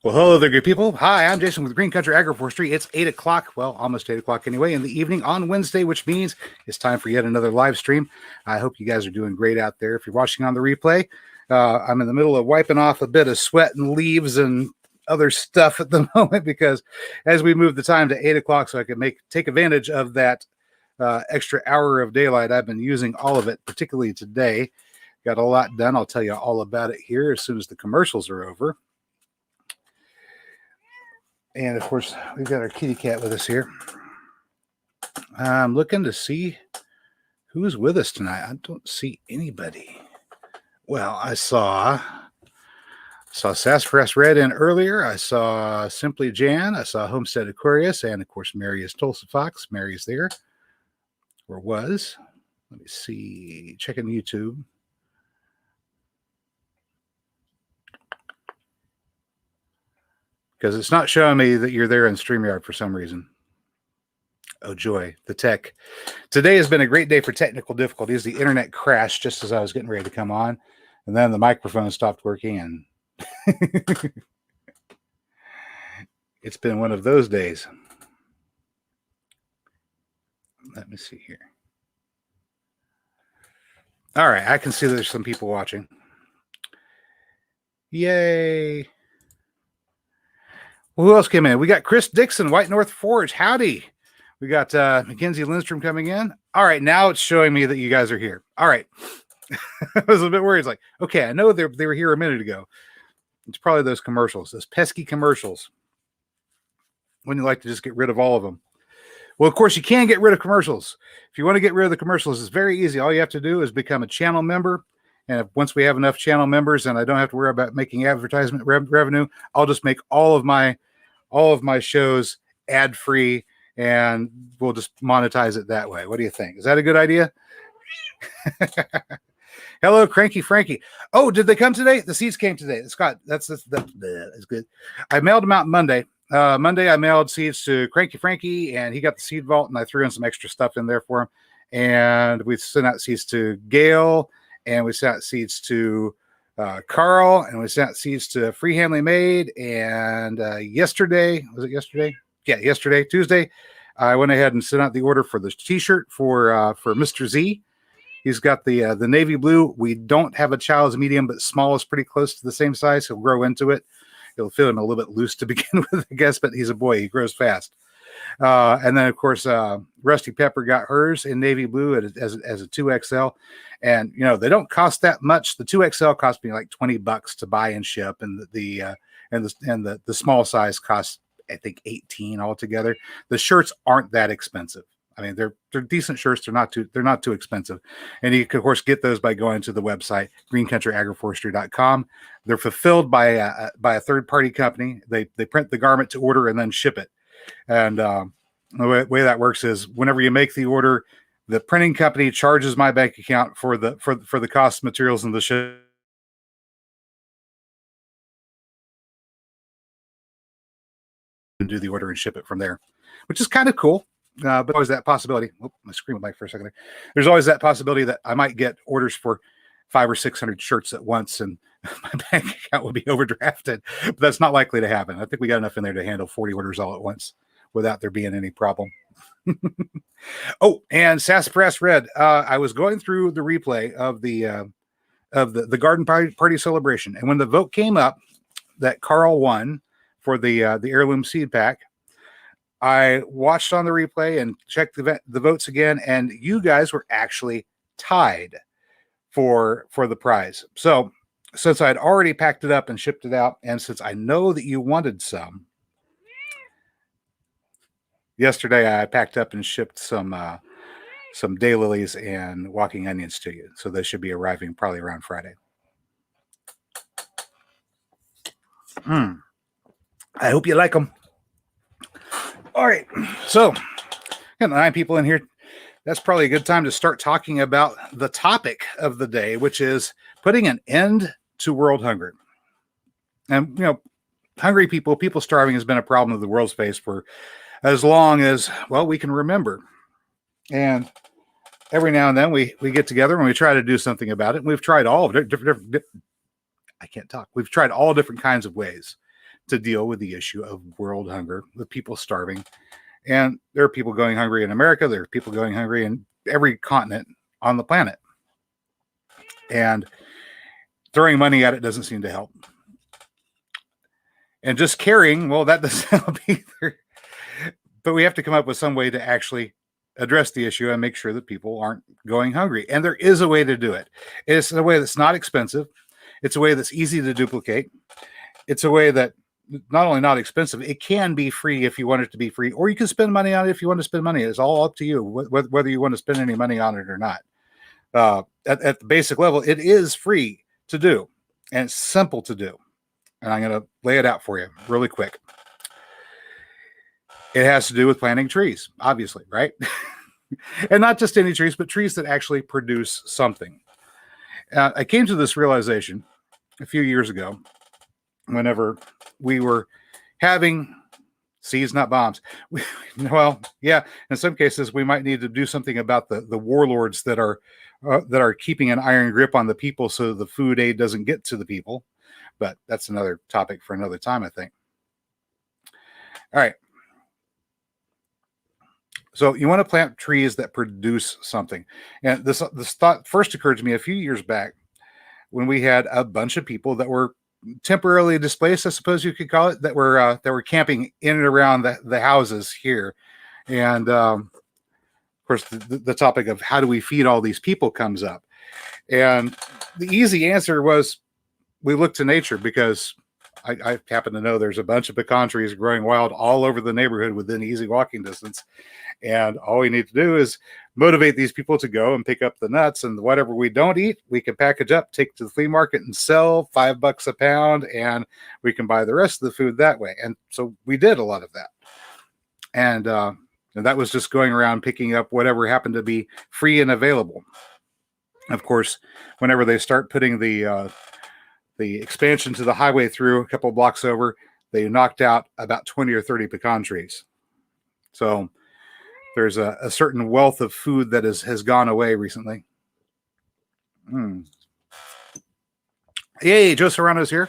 Well, hello there, good people. Hi, I'm Jason with Green Country Agroforestry. It's 8 o'clock, well, almost 8 o'clock anyway, in the evening on Wednesday, which means it's time for yet another live stream. I hope you guys are doing great out there. If you're watching on the replay, I'm in the middle of wiping off a bit of sweat and leaves and other stuff at the moment because as we move the time to 8 o'clock so I can take advantage of that extra hour of daylight, I've been using all of it, particularly today. Got a lot done. I'll tell you all about it here as soon as the commercials are over. And of course, we've got our kitty cat with us here. I'm looking to see who's with us tonight. I don't see anybody. Well, I saw Sassafras Red in earlier. I saw Simply Jan. I saw Homestead Aquarius. And of course, Mary is Tulsa Fox. Mary's there. Or was. Let me see. Checking YouTube. Because it's not showing me that you're there in StreamYard for some reason. Oh, joy, the tech. Today has been a great day for technical difficulties. The internet crashed just as I was getting ready to come on. And then the microphone stopped working. And it's been one of those days. Let me see here. All right, I can see there's some people watching. Yay. Well, who else came in? We got Chris Dixon, White North Forge. Howdy. We got Mackenzie Lindstrom coming in. All right, now it's showing me that you guys are here. All right. I was a bit worried. It's like, okay, I know they were here a minute ago. It's probably those commercials, those pesky commercials. Wouldn't you like to just get rid of all of them? Well, of course, you can get rid of commercials. If you want to get rid of the commercials, it's very easy. All you have to do is become a channel member. And once we have enough channel members and I don't have to worry about making advertisement revenue, I'll just make all of my shows ad-free and we'll just monetize it that way. What do you think? Is that a good idea? Hello, Cranky Frankie. Oh, did they come today? The seeds came today. Scott, that's good. I mailed them out Monday. Monday, I mailed seeds to Cranky Frankie, and he got the seed vault, and I threw in some extra stuff in there for him. And we sent out seeds to Gail, and we sent out seeds to Carl, and we sent out seeds to Free Handling Made. And yesterday, was it yesterday? Yeah, yesterday, Tuesday, I went ahead and sent out the order for the T-shirt for Mr. Z. He's got the navy blue. We don't have a child's medium, but small is pretty close to the same size. He'll grow into it. It'll feel him a little bit loose to begin with, I guess, but he's a boy. He grows fast. And then, of course, Rusty Pepper got hers in navy blue as a 2XL. And, you know, they don't cost that much. The 2XL cost me like $20 to buy and ship. And the small size costs, I think, $18 altogether. The shirts aren't that expensive. I mean, they're decent shirts. They're not too expensive. And you can, of course, get those by going to the website, greencountryagroforestry.com. They're fulfilled by a third-party company. They print the garment to order and then ship it. And the way that works is whenever you make the order, the printing company charges my bank account for the cost of materials and the ship. And do the order and ship it from there, which is kind of cool. But always that possibility. Oh, my screen went back for a second there. There's always that possibility that I might get orders for 500 or 600 shirts at once, and my bank account will be overdrafted. But that's not likely to happen. I think we got enough in there to handle 40 orders all at once without there being any problem. Oh, and Sassafras Red. I was going through the replay of the garden party celebration, and when the vote came up that Carl won for the heirloom seed pack, I watched on the replay and checked the votes again, and you guys were actually tied for the prize. So since I'd already packed it up and shipped it out, and since I know that you wanted some, yesterday I packed up and shipped some daylilies and walking onions to you. So they should be arriving probably around Friday. I hope you like them. All right, so got 9 people in here. That's probably a good time to start talking about the topic of the day, which is putting an end to world hunger. And, you know, hungry people starving has been a problem that the world's faced for as long as, well, we can remember. And every now and then we get together and we try to do something about it. And we've tried all of different I can't talk. We've tried all different kinds of ways to deal with the issue of world hunger, with people starving. And there are people going hungry in America. There are people going hungry in every continent on the planet. And throwing money at it doesn't seem to help. And just caring, well, that doesn't help either. But we have to come up with some way to actually address the issue and make sure that people aren't going hungry. And there is a way to do it. It's a way that's not expensive. It's a way that's easy to duplicate. It's a way that not only not expensive, it can be free if you want it to be free, or you can spend money on it if you want to spend money. It's all up to you whether you want to spend any money on it or not. At the basic level, it is free to do, and it's simple to do. And I'm going to lay it out for you really quick. It has to do with planting trees, obviously, right? And not just any trees, but trees that actually produce something. I came to this realization a few years ago whenever we were having seeds, not bombs. Well, yeah, in some cases, we might need to do something about the warlords that are keeping an iron grip on the people so the food aid doesn't get to the people. But that's another topic for another time, I think. All right. So you want to plant trees that produce something. And this thought first occurred to me a few years back when we had a bunch of people that were temporarily displaced, I suppose you could call it, that were camping in and around the houses here. And of course, the topic of how do we feed all these people comes up. And the easy answer was we look to nature, because I happen to know there's a bunch of pecan trees growing wild all over the neighborhood within easy walking distance. And all we need to do is motivate these people to go and pick up the nuts, and whatever we don't eat, we can package up, take to the flea market and sell $5 a pound, and we can buy the rest of the food that way. And so we did a lot of that. And that was just going around picking up whatever happened to be free and available. Of course, whenever they start putting the expansion to the highway through a couple of blocks over, they knocked out about 20 or 30 pecan trees. So there's a certain wealth of food that has gone away recently. Yay, Joe Serrano's here.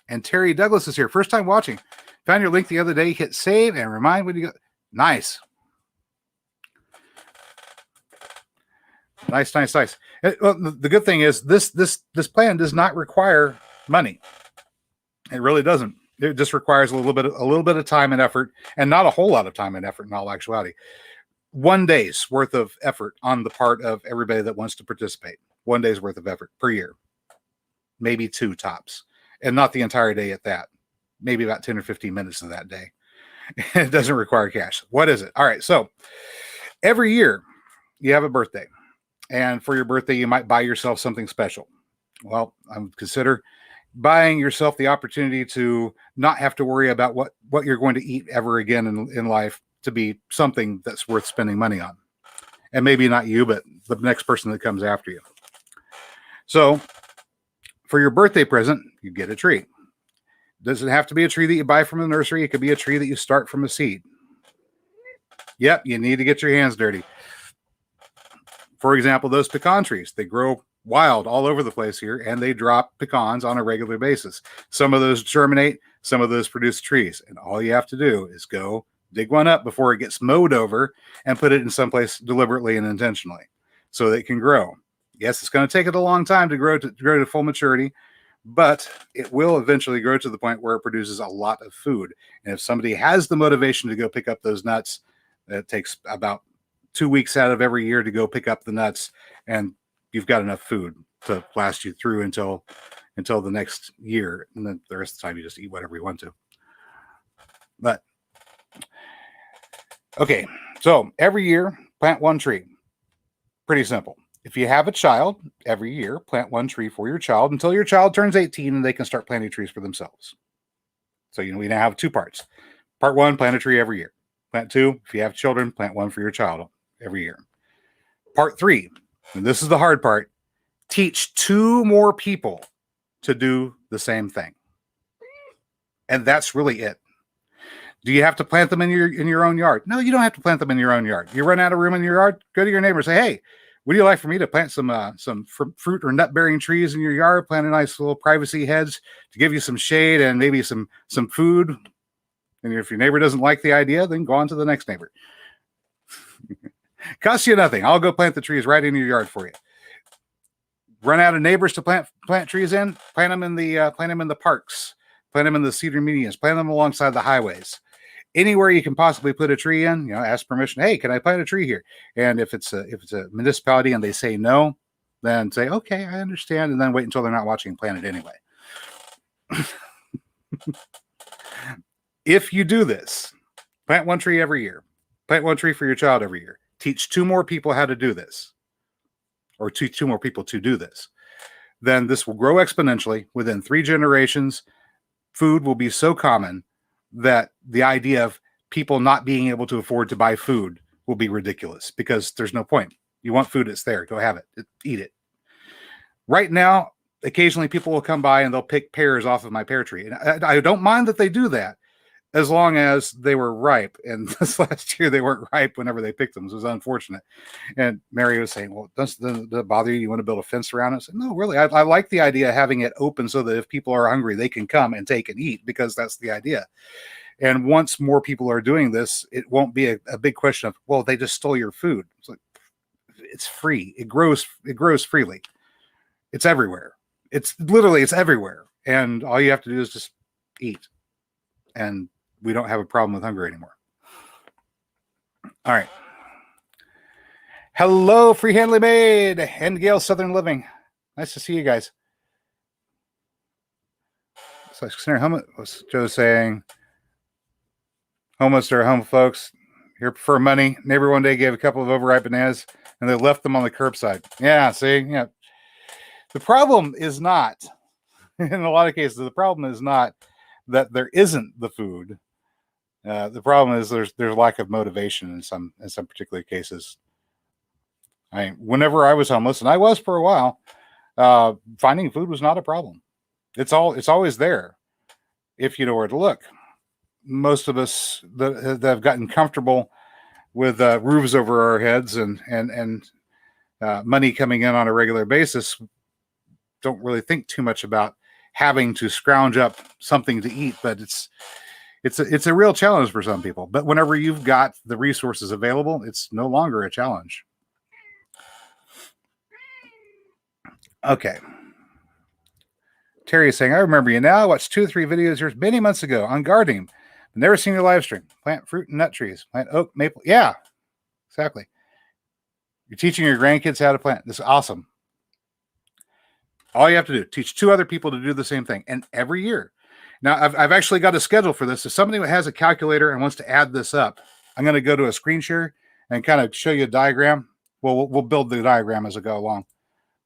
And Terry Douglas is here. First time watching. Found your link the other day. Hit save and remind when you go. Nice. Nice. Well, the good thing is this plan does not require money. It really doesn't. It just requires a little bit of time and effort, and not a whole lot of time and effort in all actuality. 1 day's worth of effort on the part of everybody that wants to participate. 1 day's worth of effort per year. Maybe 2 tops, and not the entire day at that. Maybe about 10 or 15 minutes of that day. It doesn't require cash. What is it? All right. So every year you have a birthday, and for your birthday, you might buy yourself something special. Well, I would consider buying yourself the opportunity to not have to worry about what you're going to eat ever again in life, to be something that's worth spending money on. And maybe not you, but the next person that comes after you. So for your birthday present, you get a tree. Doesn't have to be a tree that you buy from the nursery. It could be a tree that you start from a seed. Yep, you need to get your hands dirty. For example, those pecan trees, they grow wild all over the place here, and they drop pecans on a regular basis. Some of those germinate, some of those produce trees, and all you have to do is go dig one up before it gets mowed over and put it in someplace deliberately and intentionally so that it can grow. Yes, it's going to take it a long time to grow to full maturity, but it will eventually grow to the point where it produces a lot of food. And if somebody has the motivation to go pick up those nuts, it takes about 2 weeks out of every year to go pick up the nuts, and you've got enough food to last you through until the next year. And then the rest of the time you just eat whatever you want to. But okay, so every year plant 1 tree. Pretty simple. If you have a child, every year plant 1 tree for your child until your child turns 18 and they can start planting trees for themselves. So we now have 2 parts. Part 1, plant a tree every year. Plant 2, if you have children, plant 1 for your child every year. Part 3, and this is the hard part, teach 2 more people to do the same thing. And that's really it. Do you have to plant them in your own yard? No, you don't have to plant them in your own yard. You run out of room in your yard, go to your neighbor and say, hey, Would you like for me to plant some fruit or nut bearing trees in your yard? Plant a nice little privacy hedge to give you some shade and maybe some food. And if your neighbor doesn't like the idea, then go on to the next neighbor. Costs you nothing. I'll go plant the trees right in your yard for you. Run out of neighbors to plant trees in. Plant them in the parks. Plant them in the cedar medians. Plant them alongside the highways. Anywhere you can possibly put a tree in, ask permission. Hey, can I plant a tree here? And if it's a municipality and they say no, then say, okay, I understand, and then wait until they're not watching and plant it anyway. If you do this, plant one tree every year. Plant one tree for your child every year. Teach 2 more people how to do this, or teach 2 more people to do this. Then this will grow exponentially. Within 3 generations, food will be so common that the idea of people not being able to afford to buy food will be ridiculous, because there's no point. You want food, it's there. Go have it. Eat it. Right now, occasionally people will come by and they'll pick pears off of my pear tree. And I don't mind that they do that, as long as they were ripe. And this last year, they weren't ripe whenever they picked them. So it was unfortunate. And Mary was saying, well, does it bother you? You want to build a fence around it? I said, no, really. I like the idea of having it open so that if people are hungry, they can come and take and eat, because that's the idea. And once more people are doing this, it won't be a big question of, well, they just stole your food. It's like, it's free. It grows freely. It's everywhere. It's everywhere. And all you have to do is just eat. And we don't have a problem with hunger anymore. All right. Hello, Freehandly Made and Gale Southern Living. Nice to see you guys. So, what's Joe saying? Homeless or home folks here prefer money. Neighbor one day gave a couple of overripe bananas and they left them on the curbside. Yeah, see? Yeah. The problem is not, in a lot of cases, the problem is not that there isn't the food. The problem is there's lack of motivation in some particular cases. Whenever I was homeless, and I was for a while, finding food was not a problem. It's always there if you know where to look. Most of us that have gotten comfortable with roofs over our heads and money coming in on a regular basis don't really think too much about having to scrounge up something to eat. But it's a real challenge for some people. But whenever you've got the resources available, it's no longer a challenge. Okay. Terry is saying, I remember you now. I watched 2 or 3 videos yours many months ago on gardening. Never seen your live stream. Plant fruit and nut trees. Plant oak, maple. Yeah, exactly. You're teaching your grandkids how to plant. This is awesome. All you have to do, teach 2 other people to do the same thing. And every year. Now, I've actually got a schedule for this. If somebody has a calculator and wants to add this up, I'm going to go to a screen share and kind of show you a diagram. Well, we'll build the diagram as I go along.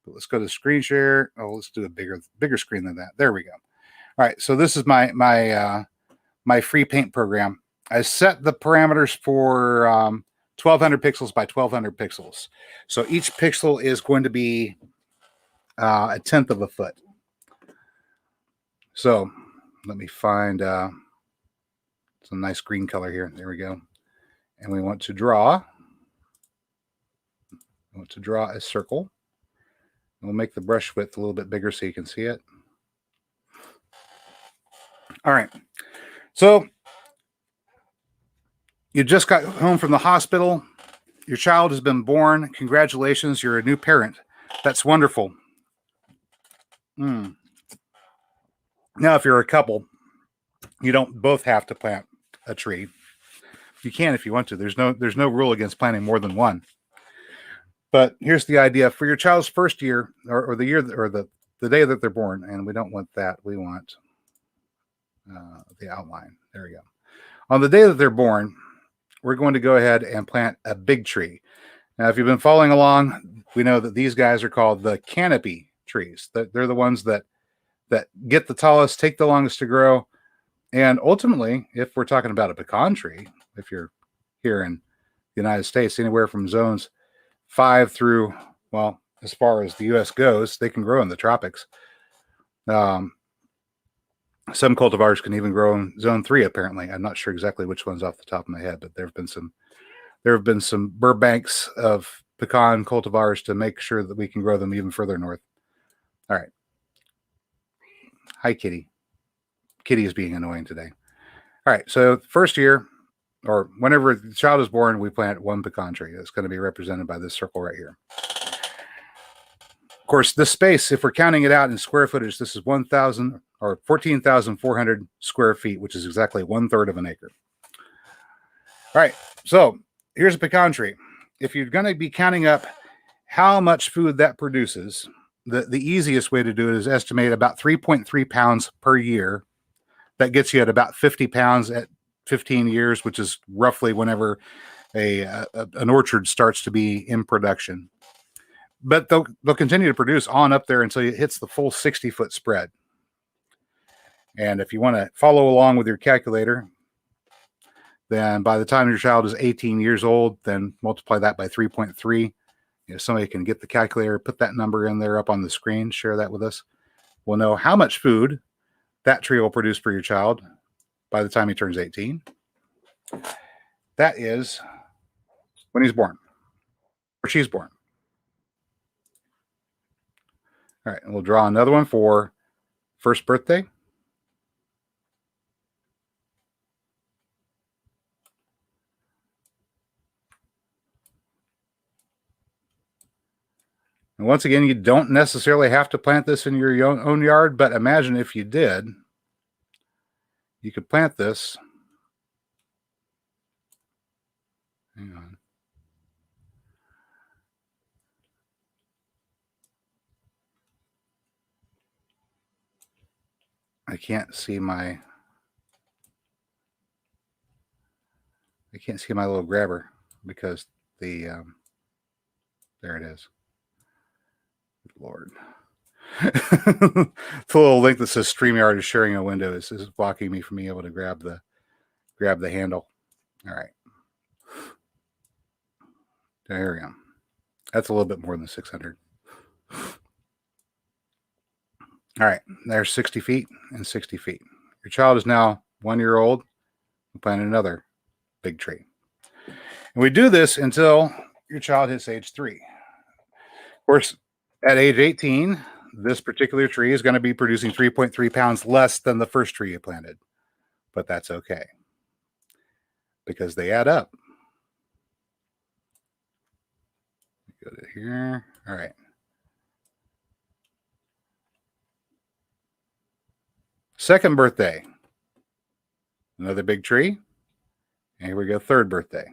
But let's go to screen share. Oh, let's do a bigger screen than that. There we go. All right. So this is my free paint program. I set the parameters for 1200 pixels by 1200 pixels. So each pixel is going to be a 1/10 of a foot. So let me find some nice green color here. There we go. And we want to draw. I want to draw a circle. We'll make the brush width a little bit bigger so you can see it. All right. So you just got home from the hospital. Your child has been born. Congratulations. You're a new parent. That's wonderful. Now, if you're a couple, you don't both have to plant a tree. You can if you want to. There's no rule against planting more than one. But here's the idea for your child's first year, or the year, or the day that they're born. And we don't want that. We want the outline. There we go. On the day that they're born, we're going to go ahead and plant a big tree. Now, if you've been following along, we know that these guys are called the canopy trees. They're the ones that get the tallest, take the longest to grow. And ultimately, if we're talking about a pecan tree, if you're here in the United States, anywhere from zones 5 through, well, as far as the U.S. goes, they can grow in the tropics. Some cultivars can even grow in zone 3, apparently. I'm not sure exactly which ones off the top of my head, but there have been some Burbanks of pecan cultivars to make sure that we can grow them even further north. All right. Hi, Kitty. Kitty is being annoying today. All right. So first year, or whenever the child is born, we plant one pecan tree. That's going to be represented by this circle right here. Of course, this space, if we're counting it out in square footage, this is 1,000 or 14,400 square feet, which is exactly 1/3 of an acre. All right. So here's a pecan tree. If you're going to be counting up how much food that produces, the easiest way to do it is estimate about 3.3 pounds per year. That gets you at about 50 pounds at 15 years, which is roughly whenever an orchard starts to be in production. But they'll continue to produce on up there until it hits the full 60-foot spread. And if you want to follow along with your calculator, then by the time your child is 18 years old, then multiply that by 3.3. If somebody can get the calculator, put that number in there up on the screen, share that with us. We'll know how much food that tree will produce for your child by the time he turns 18. That is when he's born, or she's born. All right, and we'll draw another one for first birthday. And once again, you don't necessarily have to plant this in your own yard, but imagine if you did, you could plant this. Hang on. I can't see my little grabber because there it is. Lord. The little link that says StreamYard is sharing a window is blocking me from being able to grab the handle. All right. There we go. That's a little bit more than 600. All right. There's 60 feet and 60 feet. Your child is now 1 year old. We plant another big tree. And we do this until your child hits age 3. Of course, at age 18, this particular tree is going to be producing 3.3 pounds less than the first tree you planted. But that's okay, because they add up. Go to here. All right. Second birthday. Another big tree. And here we go, third birthday.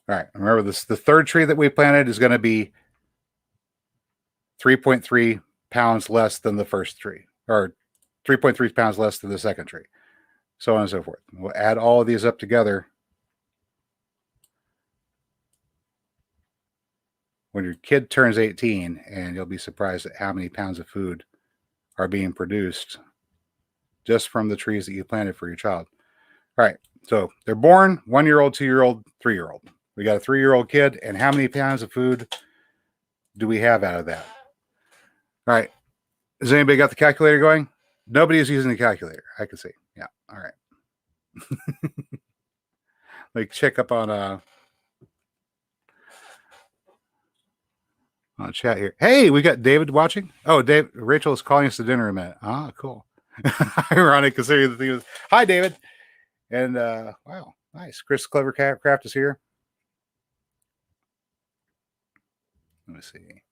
All right, remember this, the third tree that we planted is going to be 3.3 pounds less than the first tree, or 3.3 pounds less than the second tree, so on and so forth. We'll add all of these up together. When your kid turns 18, and you'll be surprised at how many pounds of food are being produced just from the trees that you planted for your child. All right, so they're born 1 year old, 2 year old, 3 year old. We got a 3 year old kid, and how many pounds of food do we have out of that? All right. Has anybody got the calculator going? Nobody is using the calculator. I can see. Yeah. All right. Like check up on chat here. Hey, we got David watching. Oh, Dave, Rachel is calling us to dinner in a minute. Ah, cool. Ironic considering the thing is, hi, David. And wow, nice. Chris Clever Craft is here. Let me see.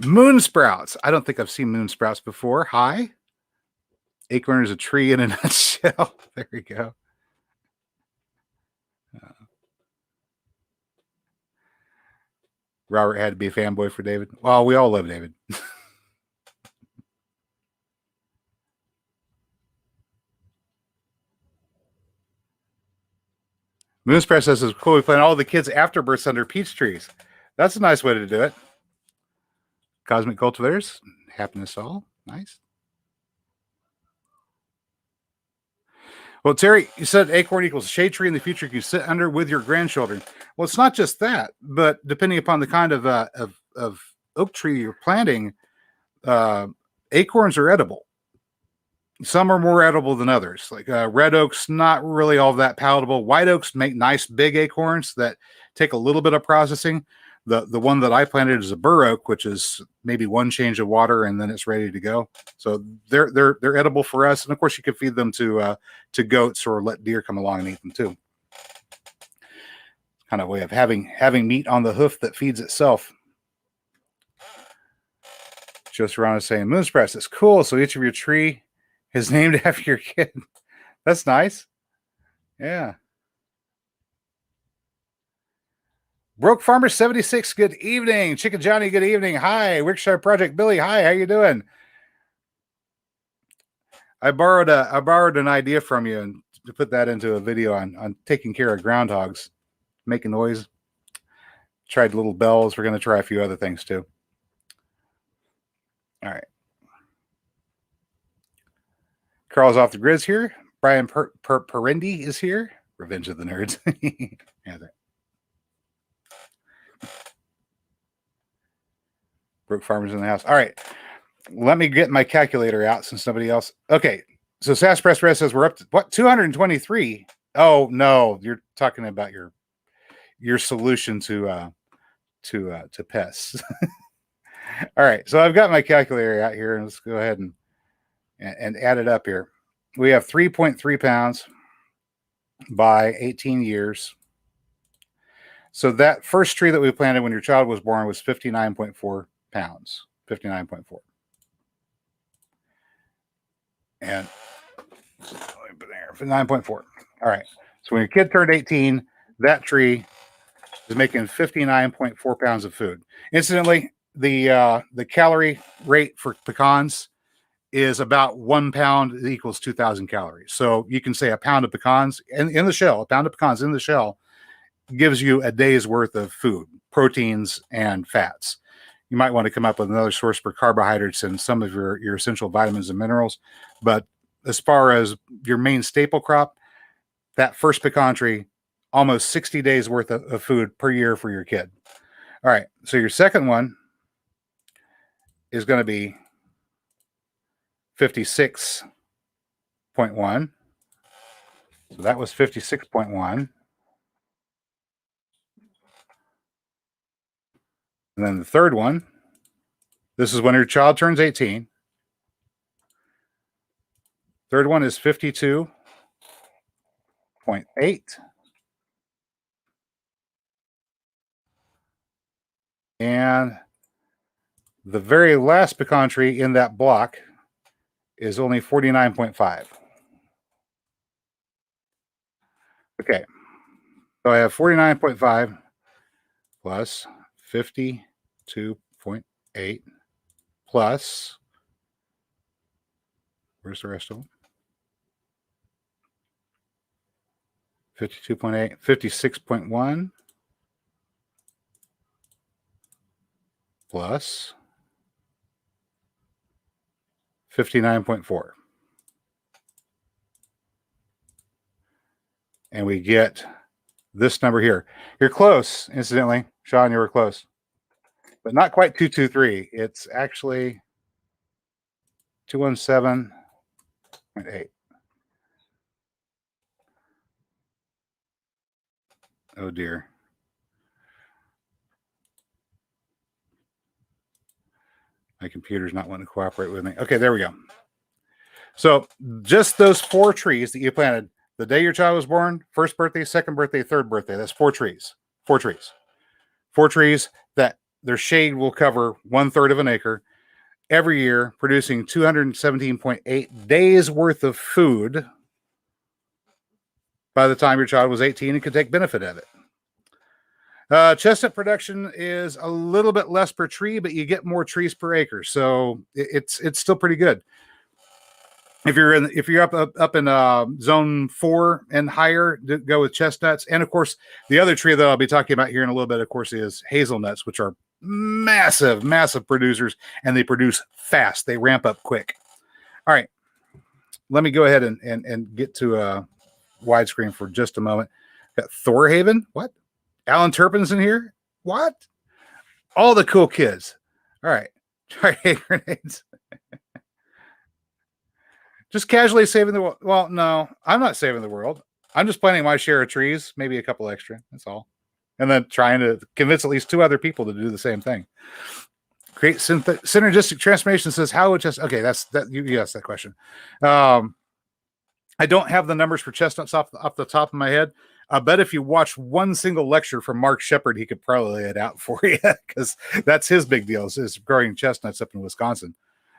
Moon sprouts. I don't think I've seen moon sprouts before. Hi. Acorn is a tree in a nutshell. There we go. Robert had to be a fanboy for David. Well, we all love David. Moon Sprouts says it's cool. We plant all the kids' afterbirths under peach trees. That's a nice way to do it. Cosmic cultivators, happiness all. Nice. Well, Terry, you said acorn equals shade tree in the future you can sit under with your grandchildren. Well, it's not just that, but depending upon the kind of oak tree you're planting, acorns are edible. Some are more edible than others. Like red oaks, not really all that palatable. White oaks make nice big acorns that take a little bit of processing. The one that I planted is a bur oak, which is maybe one change of water and then it's ready to go. So they're edible for us, and of course you can feed them to goats or let deer come along and eat them too. Kind of way of having meat on the hoof that feeds itself. Joe Serrano is saying Moonspress is cool. So each of your tree is named after your kid. That's nice. Yeah. Broke Farmer 76, good evening. Chicken Johnny, good evening. Hi. Wickshire Project Billy, hi. How you doing? I borrowed an idea from you and to put that into a video on taking care of groundhogs, making noise. Tried little bells. We're going to try a few other things too. All right. Carl's off the grids here. Brian Perendi is here. Revenge of the Nerds. Yeah, Broke Farmers in the house. All right. Let me get my calculator out since somebody else. Okay. So Sass Press Red says we're up to what? 223. Oh no, you're talking about your solution to pests. All right. So I've got my calculator out here, and let's go ahead and add it up here. We have 3.3 pounds by 18 years. So that first tree that we planted when your child was born was 59.4 pounds. 59.4. And 9.4. All right. So when your kid turned 18, that tree is making 59.4 pounds of food. Incidentally, the calorie rate for pecans is about 1 pound equals 2,000 calories. So you can say a pound of pecans in the shell, a pound of pecans in the shell gives you a day's worth of food, proteins and fats. You might want to come up with another source for carbohydrates and some of your essential vitamins and minerals. But as far as your main staple crop, that first pecan tree, almost 60 days worth of food per year for your kid. All right. So your second one is going to be 56.1. So that was 56.1. And then the third one, this is when your child turns 18. Third one is 52.8. And the very last pecan tree in that block is only 49.5. Okay. So I have 49.5 plus 52.8 plus, where's the rest of them? 52.8, 56.1 plus 59.4. And we get this number here. You're close, incidentally. Sean, you were close. But not quite 223. It's actually 217.8. Oh dear. My computer's not wanting to cooperate with me. Okay, there we go. So just those 4 trees that you planted the day your child was born, first birthday, second birthday, third birthday, that's 4 trees. 4 trees. 4 trees that their shade will cover 1/3 of an acre every year, producing 217.8 days worth of food by the time your child was 18 and could take benefit of it. Chestnut production is a little bit less per tree, but you get more trees per acre, so it's still pretty good. If you're up in zone 4 and higher, go with chestnuts. And of course, the other tree that I'll be talking about here in a little bit, of course, is hazelnuts, which are massive producers, and they produce fast. They ramp up quick. All right, let me go ahead and get to a widescreen for just a moment. Got Thorhaven, what? Alan Turpin's in here, what? All the cool kids. All right, try grenades. Just casually saving the world. Well, no, I'm not saving the world. I'm just planting my share of trees, maybe a couple extra. That's all. And then trying to convince at least 2 other people to do the same thing. Create synergistic transformation says how it just okay. That's that you asked that question. I don't have the numbers for chestnuts off the top of my head. I bet if you watch one single lecture from Mark Shepard, he could probably lay it out for you because that's his big deal is growing chestnuts up in Wisconsin.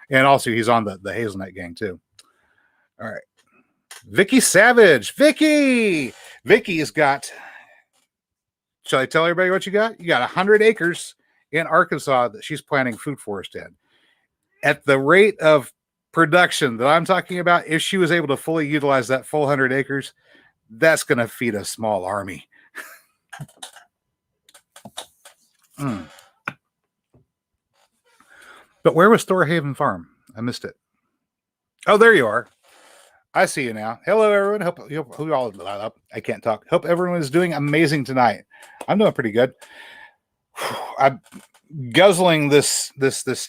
And also he's on the hazelnut gang too. All right. Vicky Savage. Vicky's got, shall I tell everybody what you got? You got 100 acres in Arkansas that she's planting food forest in. At the rate of production that I'm talking about, if she was able to fully utilize that full 100 acres, that's going to feed a small army. But where was Thorhaven Farm? I missed it. Oh, there you are. I see you now. Hello, everyone. I can't talk. Hope everyone is doing amazing tonight. I'm doing pretty good. I'm guzzling this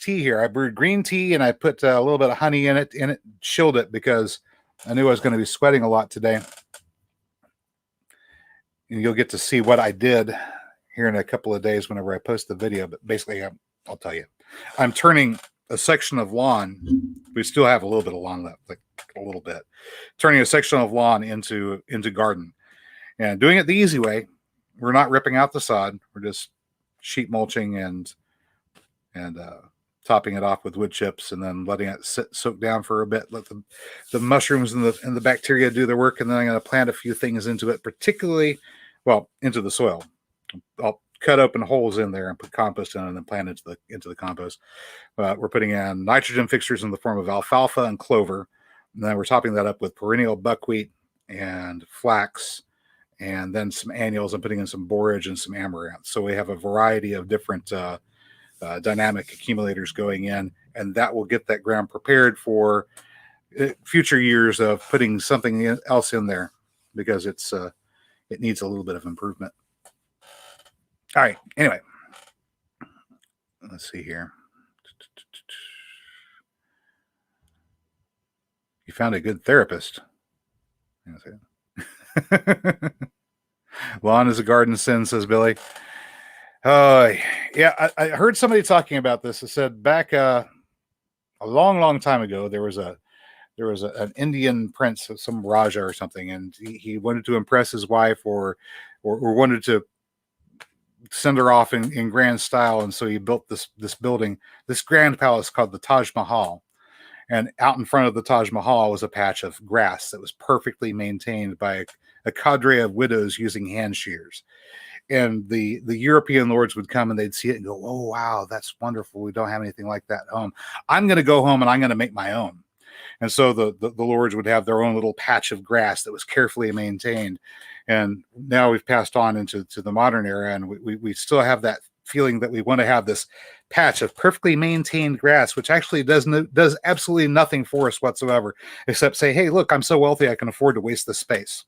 tea here. I brewed green tea and I put a little bit of honey in it, and it chilled it because I knew I was going to be sweating a lot today. And you'll get to see what I did here in a couple of days whenever I post the video. But basically, I'll tell you, I'm turning a section of lawn. We still have a little bit of lawn left, like a little bit. Turning a section of lawn into garden, and doing it the easy way. We're not ripping out the sod. We're just sheet mulching and topping it off with wood chips, and then letting it soak down for a bit. Let the mushrooms and the bacteria do their work, and then I'm going to plant a few things into it, particularly, into the soil. I'll cut open holes in there and put compost in, and then plant into the compost. We're putting in nitrogen fixtures in the form of alfalfa and clover, and then we're topping that up with perennial buckwheat and flax, and then some annuals, and putting in some borage and some amaranth. So we have a variety of different dynamic accumulators going in, and that will get that ground prepared for future years of putting something else in there, because it needs a little bit of improvement. All right. Anyway, let's see here. You found a good therapist. Lawn is a garden sin, says Billy. Yeah, I heard somebody talking about this. It said back a long time ago, there was an Indian prince, some Raja or something, and he wanted to impress his wife or wanted to send her off in grand style, and so he built this building, this grand palace called the Taj Mahal. And out in front of the Taj Mahal was a patch of grass that was perfectly maintained by a cadre of widows using hand shears. And the European lords would come and they'd see it and go, "Oh, wow, that's wonderful. We don't have anything like that at home. I'm going to go home and I'm going to make my own." And so the lords would have their own little patch of grass that was carefully maintained. And now we've passed on into the modern era, and we still have that feeling that we want to have this patch of perfectly maintained grass, which actually does absolutely nothing for us whatsoever, except say, "Hey, look, I'm so wealthy, I can afford to waste this space."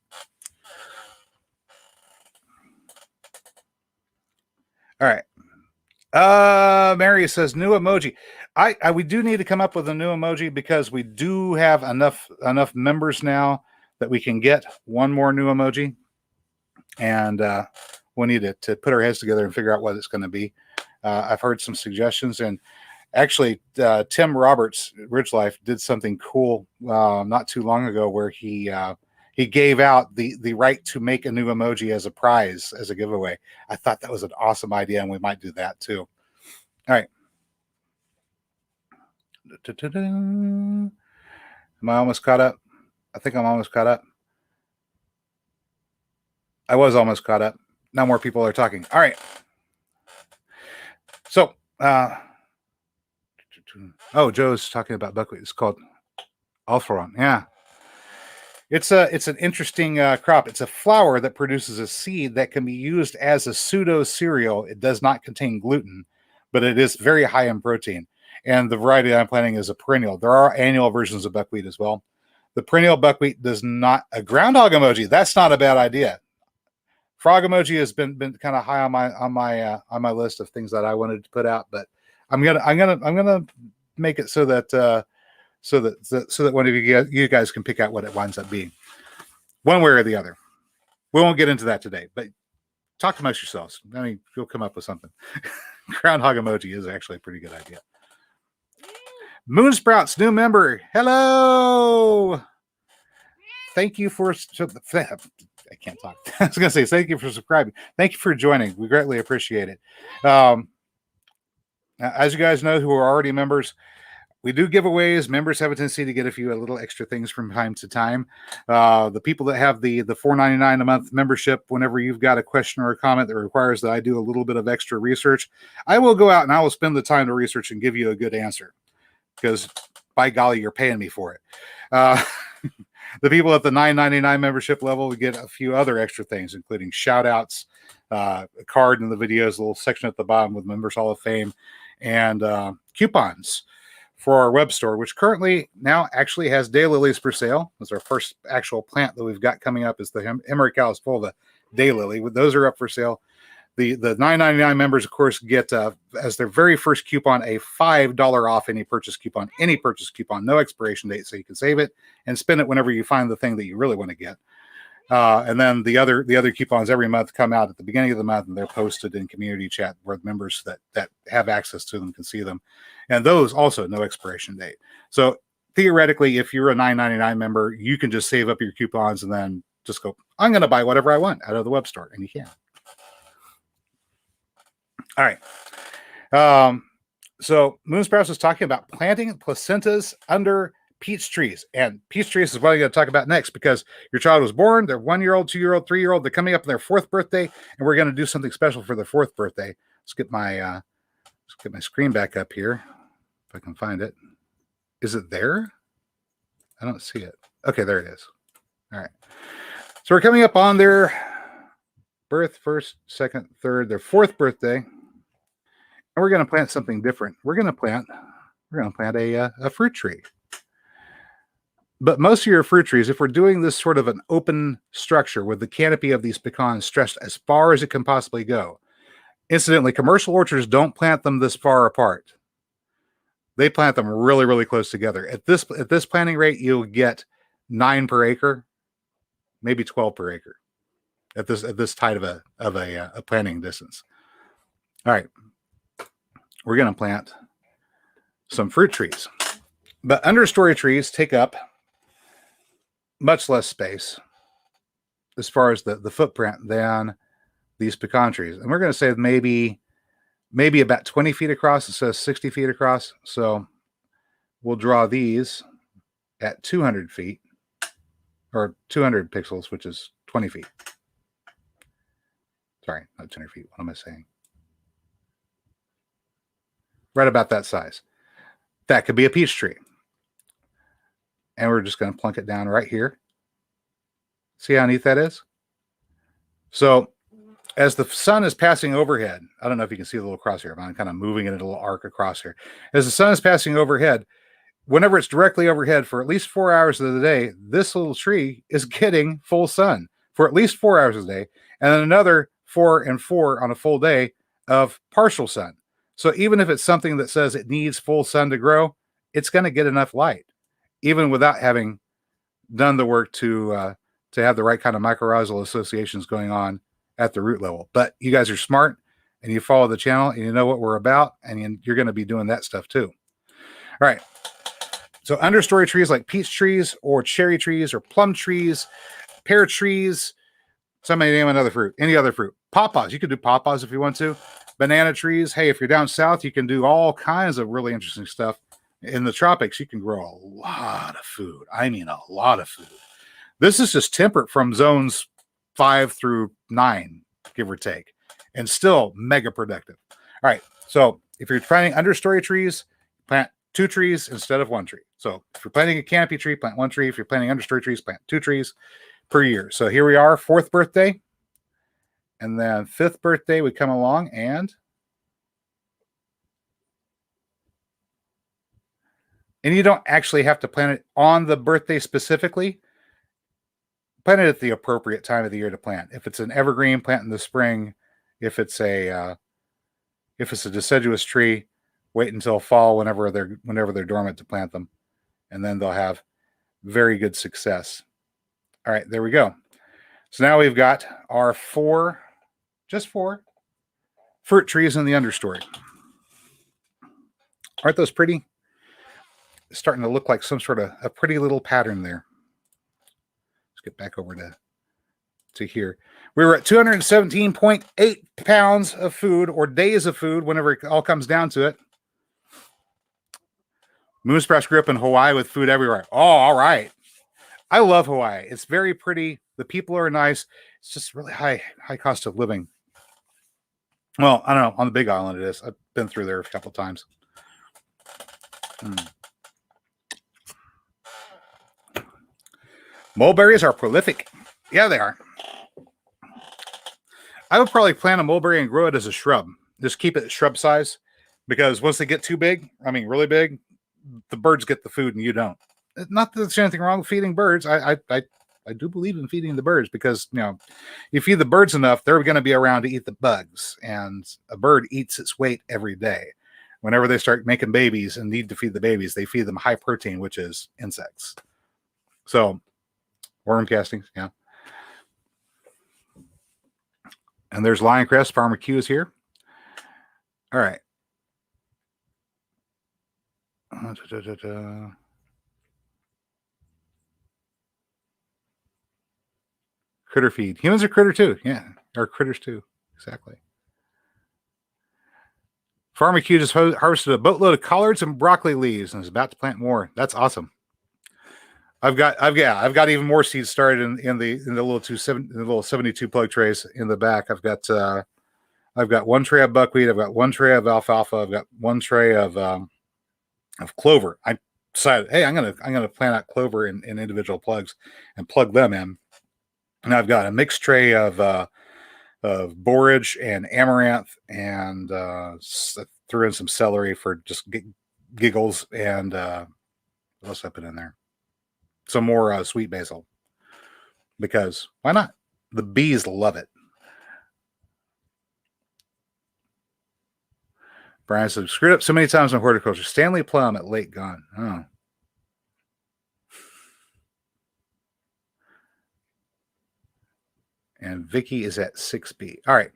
All right. Mary says new emoji. We do need to come up with a new emoji, because we do have enough members now that we can get one more new emoji, and we need to put our heads together and figure out what it's going to be. I've heard some suggestions, and actually Tim Roberts, Ridge Life, did something cool not too long ago, where he gave out the right to make a new emoji as a prize, as a giveaway. I thought that was an awesome idea, and we might do that too. All right. Am I almost caught up? I think I'm almost caught up. I was almost caught up. Now more people are talking. All right. So, Joe's talking about buckwheat. It's called Alpharon. Yeah. It's an interesting crop. It's a flower that produces a seed that can be used as a pseudo cereal. It does not contain gluten, but it is very high in protein. And the variety I'm planting is a perennial. There are annual versions of buckwheat as well. The perennial buckwheat does not. A groundhog emoji, that's not a bad idea. Frog emoji has been kind of high on my list of things that I wanted to put out, but I'm gonna make it so that so that one of you guys can pick out what it winds up being, one way or the other. We won't get into that today, but talk amongst yourselves. I mean, you'll come up with something. Groundhog emoji is actually a pretty good idea. Moonsprouts, new member. Hello. Thank you for. I can't talk. I was going to say thank you for subscribing. Thank you for joining. We greatly appreciate it. As you guys know, who are already members, we do giveaways. Members have a tendency to get a little extra things from time to time. The people that have the $4.99 a month membership, whenever you've got a question or a comment that requires that I do a little bit of extra research, I will go out and I will spend the time to research and give you a good answer, because by golly, you're paying me for it. The people at the $9.99 membership level, we get a few other extra things, including shout outs, a card in the videos, a little section at the bottom with Members Hall of Fame, and coupons for our web store, which currently now actually has daylilies for sale. That's our first actual plant that we've got coming up, is the Hemericalis fulva daylily. Those are up for sale. The $9.99 members, of course, get as their very first coupon a $5 off any purchase coupon, no expiration date, so you can save it and spend it whenever you find the thing that you really want to get. And then the other coupons every month come out at the beginning of the month, and they're posted in community chat where members that have access to them can see them. And those also no expiration date. So theoretically, if you're a $9.99 member, you can just save up your coupons and then just go, I'm going to buy whatever I want out of the web store, and you can. All right. So Moonsprouts was talking about planting placentas under peach trees, and peach trees is what I'm going to talk about next, because your child was born, they're 1 year old, 2 year old, 3 year old, they're coming up on their 4th birthday, and we're going to do something special for their 4th birthday. Let's get my screen back up here if I can find it. Is it there? I don't see it. Okay, there it is. All right. So we're coming up on their birth, 1st, 2nd, 3rd, their 4th birthday. And we're going to plant something different. We're going to plant a fruit tree. But most of your fruit trees, if we're doing this sort of an open structure with the canopy of these pecans stretched as far as it can possibly go. Incidentally, commercial orchards don't plant them this far apart. They plant them really, really close together. At this planting rate, you'll get 9 per acre, maybe 12 per acre at this tight of a planting distance. All right. We're going to plant some fruit trees, but understory trees take up much less space as far as the footprint than these pecan trees. And we're going to say maybe about 20 feet across. It says 60 feet across. So we'll draw these at 200 feet or 200 pixels, which is 20 feet. Sorry, not 200 feet. What am I saying? Right about that size. That could be a peach tree. And we're just going to plunk it down right here. See how neat that is? So as the sun is passing overhead, I don't know if you can see the little crosshair, but I'm kind of moving it in a little arc across here. As the sun is passing overhead, whenever it's directly overhead for at least 4 hours of the day, this little tree is getting full sun for at least 4 hours a day, and then another 4 and 4 on a full day of partial sun. So even if it's something that says it needs full sun to grow, it's going to get enough light, even without having done the work to have the right kind of mycorrhizal associations going on at the root level. But you guys are smart, and you follow the channel, and you know what we're about, and you're going to be doing that stuff too. All right. So understory trees like peach trees or cherry trees or plum trees, pear trees, somebody name another fruit, any other fruit. Pawpaws. You could do pawpaws if you want to. Banana trees. Hey, if you're down south, you can do all kinds of really interesting stuff. In the tropics, you can grow a lot of food. I mean, a lot of food. This is just temperate from zones 5 through 9, give or take, and still mega productive. All right. So if you're planting understory trees, plant 2 trees instead of 1 tree. So if you're planting a canopy tree, plant 1 tree. If you're planting understory trees, plant 2 trees per year. So here we are, 4th birthday. And then 5th birthday, we come along and you don't actually have to plant it on the birthday specifically. Plant it at the appropriate time of the year to plant. If it's an evergreen, plant in the spring. If it's a deciduous tree, wait until fall whenever they're dormant to plant them. and then they'll have very good success. All right, there we go. So now we've got our just four fruit trees in the understory. Aren't those pretty? It's starting to look like some sort of a pretty little pattern there. Let's get back over to here. We were at 217.8 pounds of food, or days of food, whenever it all comes down to it. Moonsprouts grew up in Hawaii with food everywhere. Oh, all right. I love Hawaii. It's very pretty. The people are nice. It's just really high cost of living. Well, I don't know. On the Big Island, it is. I've been through there a couple times. Mulberries are prolific. Yeah, they are. I would probably plant a mulberry and grow it as a shrub. Just keep it shrub size, because once they get too big, I mean really big, the birds get the food and you don't. Not that there's anything wrong with feeding birds. I do believe in feeding the birds, because you feed the birds enough, they're going to be around to eat the bugs, and a bird eats its weight every day. Whenever they start making babies and need to feed the babies, they feed them high protein, which is insects. So worm castings, yeah. And there's Lioncrest. Farmer Q is here. All right. Critter feed. Humans are critter too. Yeah. Or critters too. Exactly. Farmer Q just harvested a boatload of collards and broccoli leaves and is about to plant more. That's awesome. I've got even more seeds started in the little 72 plug trays in the back. I've got one tray of buckwheat. I've got one tray of alfalfa. I've got one tray of clover. I decided, hey, I'm gonna plant out clover in individual plugs and plug them in. And I've got a mixed tray of borage and amaranth, and threw in some celery for just giggles, and what else I put in there? Some more sweet basil, because why not? The bees love it. Brian said, screwed up so many times in horticulture. Stanley Plum at Lake gone. Oh. And Vicky is at 6B. All right.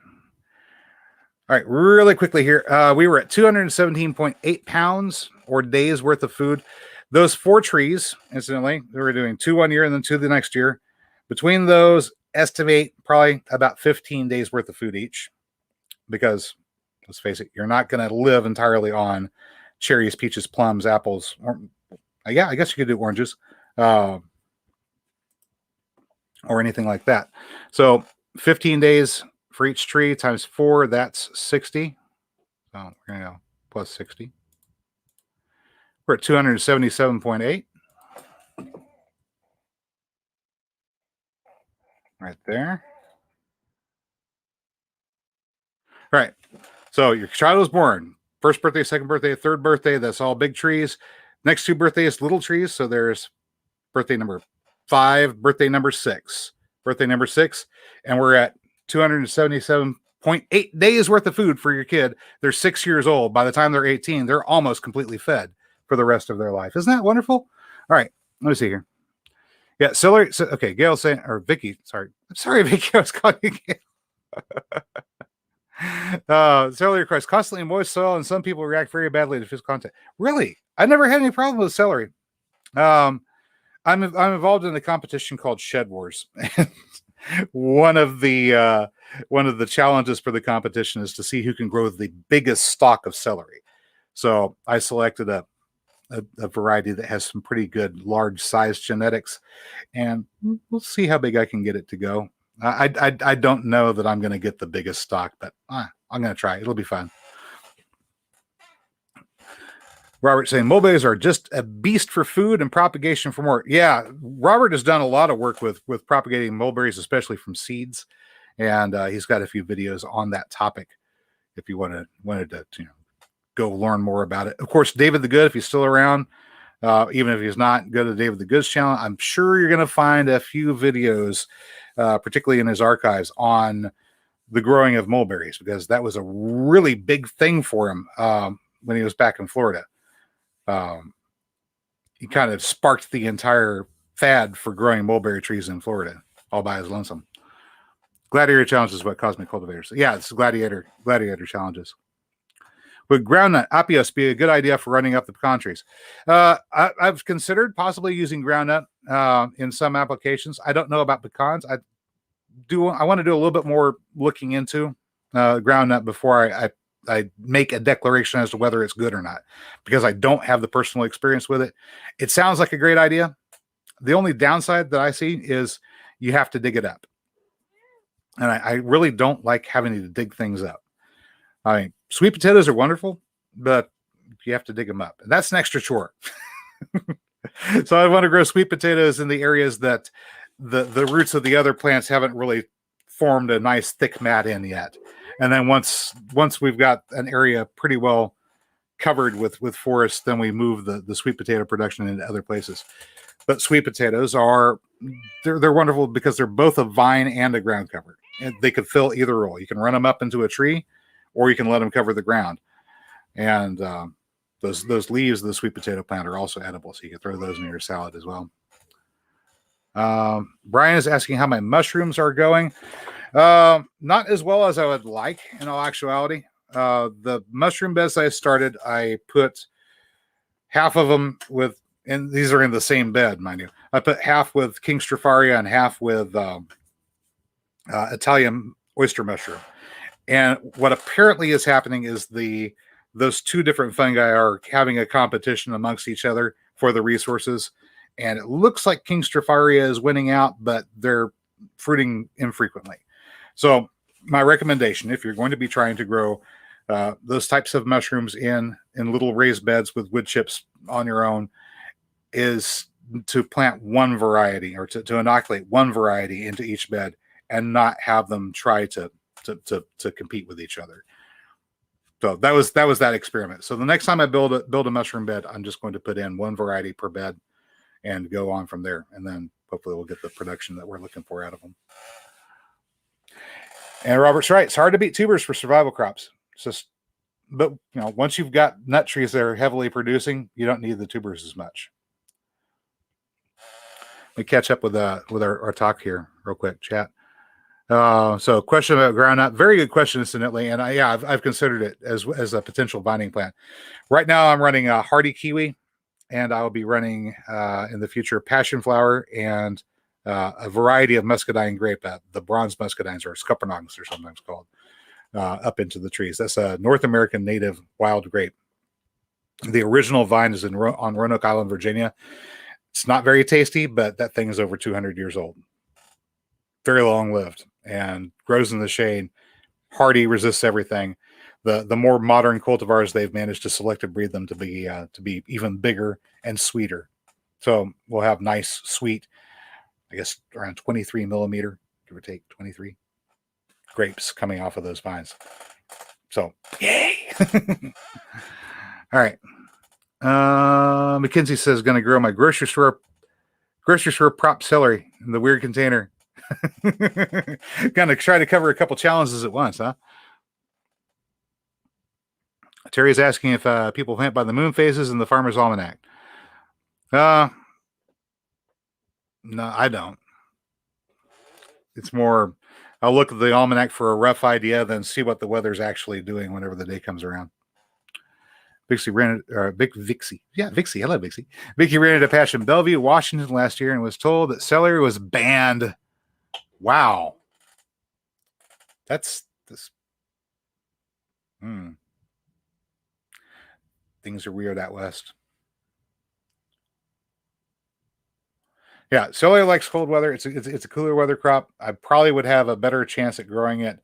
All right, really quickly here. We were at 217.8 pounds, or days worth of food. Those 4 trees, incidentally, we were doing 2 one year and then 2 the next year. Between those, estimate probably about 15 days worth of food each, because let's face it, you're not going to live entirely on cherries, peaches, plums, apples. Or, yeah, I guess you could do oranges or anything like that. So 15 days for each tree times 4, that's 60. So we're going to go plus 60. We're at 277.8. Right there. All right. So your child was born. First birthday, second birthday, third birthday. That's all big trees. Next 2 birthdays, little trees. So there's birthday number 5, birthday number 6, birthday number 6. And we're at 277.8 days worth of food for your kid. They're 6 years old. By the time they're 18, they're almost completely fed for the rest of their life. Isn't that wonderful? All right. Let me see here. Yeah, celery. So, okay, Gail saying, or Vicky, sorry. I'm sorry, Vicky. I was calling you Gail. Celery requires constantly moist soil, and some people react very badly to physical contact. Really? I never had any problem with celery. I'm involved in a competition called Shed Wars. One of the challenges for the competition is to see who can grow the biggest stalk of celery. So I selected a variety that has some pretty good large size genetics, and we'll see how big I can get it to go. I don't know that I'm going to get the biggest stock, but I'm going to try. It'll be fun. Robert saying mulberries are just a beast for food and propagation for more. Yeah, Robert has done a lot of work with propagating mulberries, especially from seeds, and he's got a few videos on that topic. If you wanted to go learn more about it. Of course, David the Good, if he's still around, even if he's not, go to David the Good's channel. I'm sure you're going to find a few videos, particularly in his archives, on the growing of mulberries, because that was a really big thing for him when he was back in Florida. he kind of sparked the entire fad for growing mulberry trees in Florida all by his lonesome. Gladiator challenge is what cosmic cultivators. Yeah, it's gladiator challenges. Would groundnut apios be a good idea for running up the pecan trees? I've considered possibly using groundnut in some applications. I don't know about pecans. I want to do a little bit more looking into groundnut before I make a declaration as to whether it's good or not, because I don't have the personal experience with it. It sounds like a great idea. The only downside that I see is you have to dig it up. And I really don't like having to dig things up. I mean, sweet potatoes are wonderful, but you have to dig them up. And that's an extra chore. So I want to grow sweet potatoes in the areas that the roots of the other plants haven't really formed a nice thick mat in yet. And then once we've got an area pretty well covered with forest, then we move the sweet potato production into other places. But sweet potatoes they're wonderful because they're both a vine and a ground cover. And they could fill either role. You can run them up into a tree, or you can let them cover the ground. And those leaves of the sweet potato plant are also edible, so you can throw those in your salad as well. Brian is asking how my mushrooms are going. Not as well as I would like, in all actuality. The mushroom beds I started, I put half of them with, and these are in the same bed, mind you. I put half with King Stropharia and half with Italian oyster mushroom. And what apparently is happening is those two different fungi are having a competition amongst each other for the resources. And it looks like King Stropharia is winning out, but they're fruiting infrequently. So my recommendation, if you're going to be trying to grow those types of mushrooms in little raised beds with wood chips on your own, is to plant one variety, or to inoculate one variety into each bed and not have them try to compete with each other. So that was that experiment. So the next time I build a mushroom bed, I'm just going to put in one variety per bed and go on from there. And then hopefully we'll get the production that we're looking for out of them. And Robert's right. It's hard to beat tubers for survival crops. It's just, but once you've got nut trees that are heavily producing, you don't need the tubers as much. Let me catch up with our talk here real quick, chat. So question about groundnut, very good question, incidentally. And I've considered it as a potential vining plant. Right now I'm running a hardy kiwi, and I will be running in the future passion flower and a variety of muscadine grape, the bronze muscadines, or scuppernongs they're sometimes called, up into the trees. That's a North American native wild grape. The original vine is on Roanoke Island, Virginia. It's not very tasty, but that thing is over 200 years old. Very long lived and grows in the shade. Hardy, resists everything. The more modern cultivars, they've managed to selective breed them to be even bigger and sweeter. So we'll have nice, sweet, I guess around 23 millimeter, give or take 23 grapes coming off of those vines. So yay! All right. Mackenzie says going to grow my grocery store prop celery in the weird container. Gonna try to cover a couple challenges at once, huh? Terry's asking if people plant by the moon phases in the Farmer's Almanac. No, I don't. It's more, I'll look at the almanac for a rough idea, then see what the weather's actually doing whenever the day comes around. Vixie Vixie. Yeah, Vixie. Hello, Vixie. Vicky rented a patch in Bellevue, Washington last year and was told that celery was banned. Wow. That's this. Things are weird out west. Yeah, celery likes cold weather. It's a cooler weather crop. I probably would have a better chance at growing it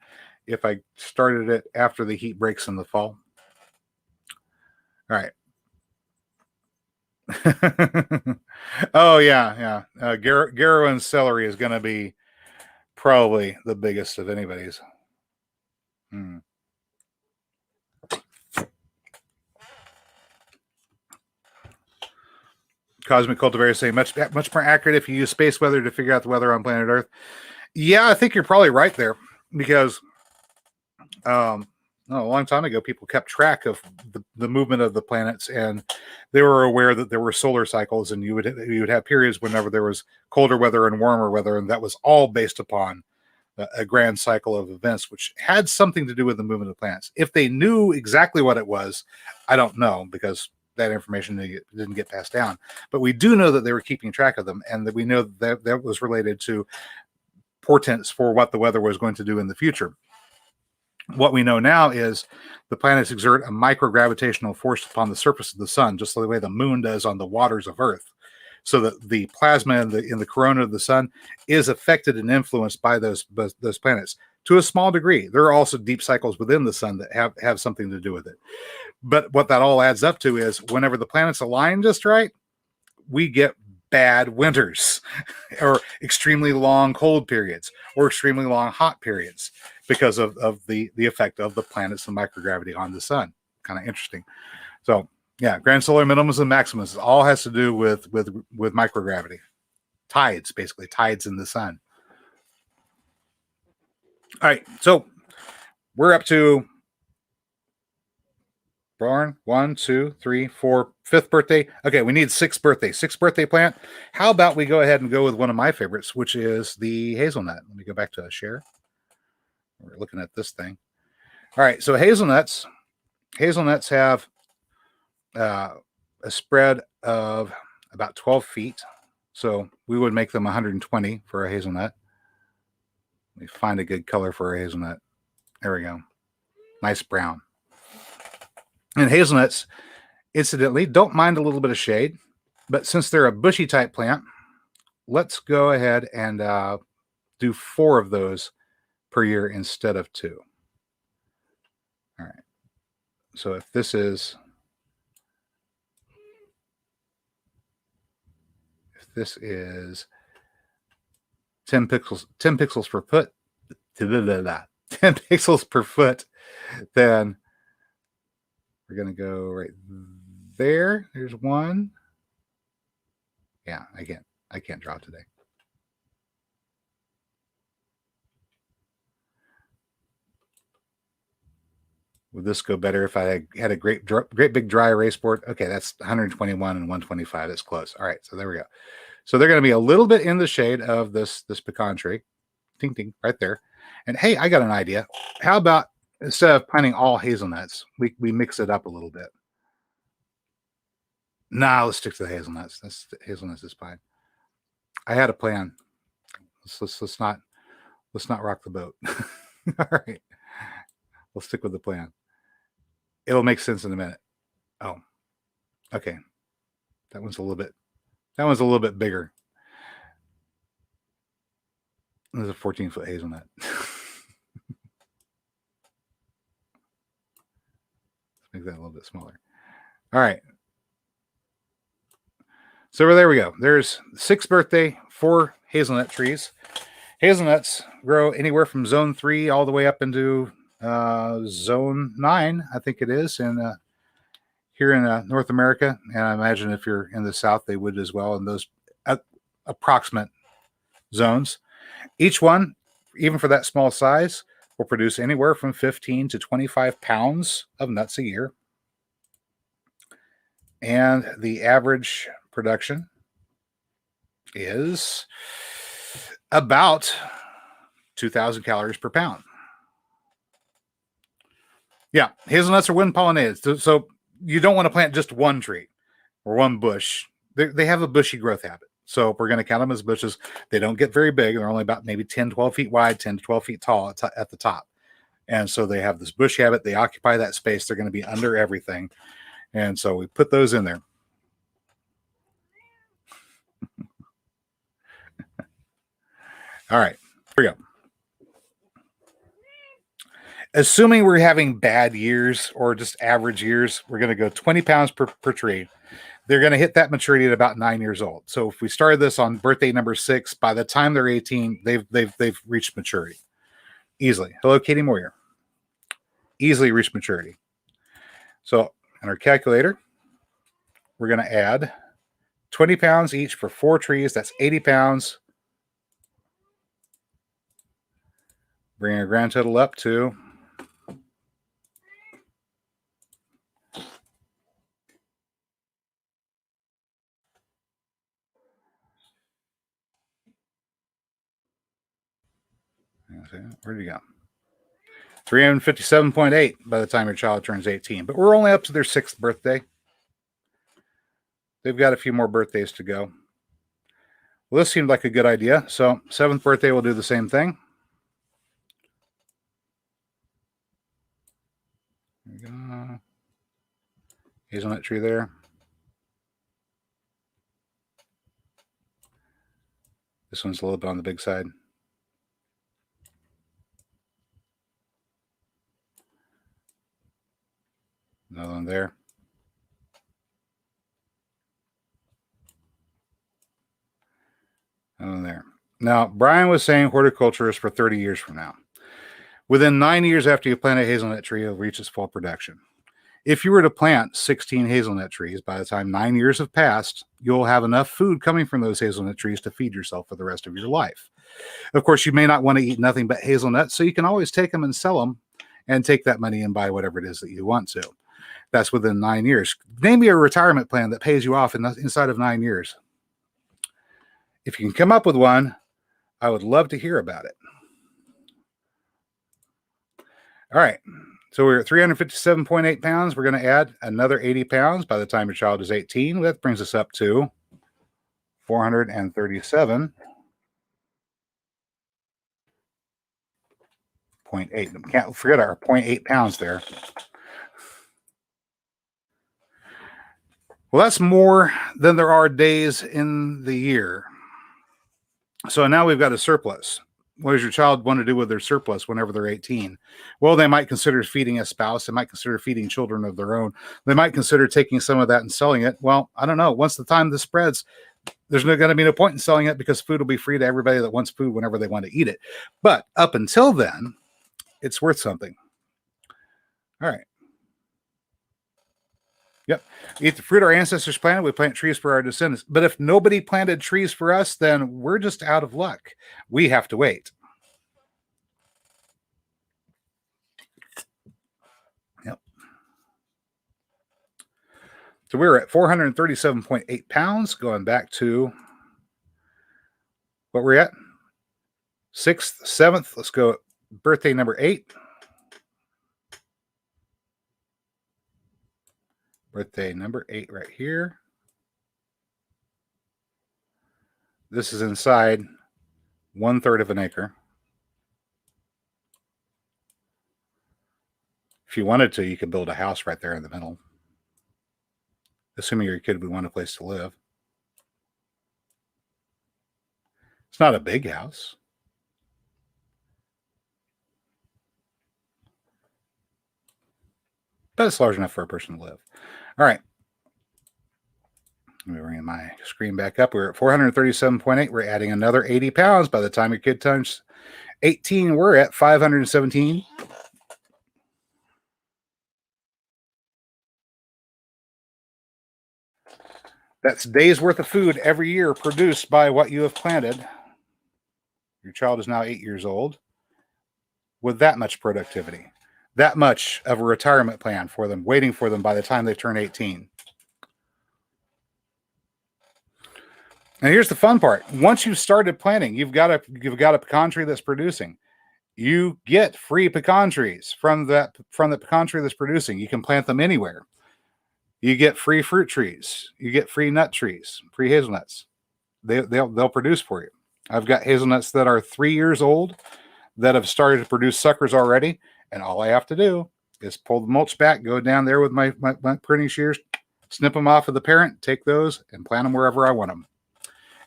if I started it after the heat breaks in the fall. All right. Oh yeah. Garrow celery is going to be probably the biggest of anybody's. Cosmic Cultivators say much more accurate if you use space weather to figure out the weather on planet Earth. Yeah, I think you're probably right there, because a long time ago, people kept track of the movement of the planets, and they were aware that there were solar cycles, and you would have periods whenever there was colder weather and warmer weather, and that was all based upon a grand cycle of events, which had something to do with the movement of planets. If they knew exactly what it was, I don't know, because that information didn't get passed down. But we do know that they were keeping track of them, and that we know that that was related to portents for what the weather was going to do in the future. What we know now is the planets exert a microgravitational force upon the surface of the sun, just the way the moon does on the waters of Earth. So that the plasma in the corona of the sun is affected and influenced by those planets to a small degree. There are also deep cycles within the sun that have something to do with it. But what that all adds up to is whenever the planets align just right, we get bad winters or extremely long cold periods or extremely long hot periods because of the effect of the planets and microgravity on the sun. Kind of interesting. So yeah, grand solar minimums and maximums all has to do with microgravity. Tides, basically, tides in the sun. All right, so we're up to born 1, 2, 3, 4, 5th birthday. Okay, we need 6th birthday. 6th birthday plant. How about we go ahead and go with one of my favorites, which is the hazelnut. Let me go back to share. We're looking at this thing. All right, so hazelnuts have a spread of about 12 feet. So we would make them 120 for a hazelnut. Let me find a good color for a hazelnut. There we go. Nice brown. And hazelnuts, incidentally, don't mind a little bit of shade, but since they're a bushy type plant, let's go ahead and do 4 of those per year instead of 2. All right. So if this is 10 pixels per foot, 10 pixels per foot, then we're going to go right there. There's one. Yeah, I can't draw today. Would this go better if I had a great big dry erase board? Okay, that's 121 and 125. That's close. All right, so there we go. So they're going to be a little bit in the shade of this pecan tree. Ting, ting, right there. And hey, I got an idea. How about instead of planting all hazelnuts, we mix it up a little bit? Nah, let's stick to the hazelnuts. Hazelnuts is fine. I had a plan. Let's not rock the boat. All right. We'll stick with the plan. It'll make sense in a minute. Oh, okay. That one's a little bit bigger. There's a 14-foot hazelnut. Let's make that a little bit smaller. All right. So there we go. There's 6th birthday, 4 hazelnut trees. Hazelnuts grow anywhere from zone 3 all the way up into zone 9, I think it is, in here in North America. And I imagine if you're in the South, they would as well in those approximate zones. Each one, even for that small size, will produce anywhere from 15 to 25 pounds of nuts a year. And the average production is about 2,000 calories per pound. Yeah, hazelnuts are wind pollinated. So you don't want to plant just one tree or one bush. They have a bushy growth habit. So we're going to count them as bushes. They don't get very big. They're only about maybe 10, 12 feet wide, 10 to 12 feet tall at the top. And so they have this bush habit. They occupy that space. They're going to be under everything. And so we put those in there. All right, here we go. Assuming we're having bad years or just average years, we're going to go 20 pounds per tree. They're going to hit that maturity at about 9 years old. So if we started this on birthday number 6, by the time they're 18, they've reached maturity easily. Hello, Katie Moyer. Easily reached maturity. So in our calculator, we're going to add 20 pounds each for 4 trees. That's 80 pounds. Bring our grand total up to Where'd you go? 357.8 by the time your child turns 18. But we're only up to their 6th birthday. They've got a few more birthdays to go. Well, this seemed like a good idea. So 7th birthday, we'll do the same thing. There we go. Hazelnut tree there. This one's a little bit on the big side. Another one there. Another one there. Now, Brian was saying horticulture is for 30 years from now. Within 9 years after you plant a hazelnut tree, it'll reach its full production. If you were to plant 16 hazelnut trees, by the time 9 years have passed, you'll have enough food coming from those hazelnut trees to feed yourself for the rest of your life. Of course, you may not want to eat nothing but hazelnuts, so you can always take them and sell them and take that money and buy whatever it is that you want to. That's within 9 years. Name me a retirement plan that pays you off inside of 9 years. If you can come up with one, I would love to hear about it. All right. So we're at 357.8 pounds. We're going to add another 80 pounds by the time your child is 18. That brings us up to 437.8. Can't forget our 0.8 pounds there. Well, that's more than there are days in the year. So now we've got a surplus. What does your child want to do with their surplus whenever they're 18? Well, they might consider feeding a spouse. They might consider feeding children of their own. They might consider taking some of that and selling it. Well, I don't know. Once the time this spreads, there's not going to be no point in selling it because food will be free to everybody that wants food whenever they want to eat it. But up until then, it's worth something. All right. Yep. Eat the fruit our ancestors planted. We plant trees for our descendants. But if nobody planted trees for us, then we're just out of luck. We have to wait. Yep. So we're at 437.8 pounds, going back to what we're at. 6th, 7th. Let's go birthday number 8. Birthday number 8 right here. This is inside 1/3 of an acre. If you wanted to, you could build a house right there in the middle, assuming your kid would want a place to live. It's not a big house. But it's large enough for a person to live. All right. Let me bring my screen back up. We're at 437.8. We're adding another 80 pounds. By the time your kid turns 18, we're at 517. That's days worth of food every year produced by what you have planted. Your child is now 8 years old with that much productivity, that much of a retirement plan for them, waiting for them by the time they turn 18. And here's the fun part. Once you've started planting, you've got a pecan tree that's producing. You get free pecan trees from the pecan tree that's producing. You can plant them anywhere. You get free fruit trees. You get free nut trees, free hazelnuts. They'll produce for you. I've got hazelnuts that are 3 years old that have started to produce suckers already, and all I have to do is pull the mulch back, go down there with my pruning shears, snip them off of the parent, take those, and plant them wherever I want them.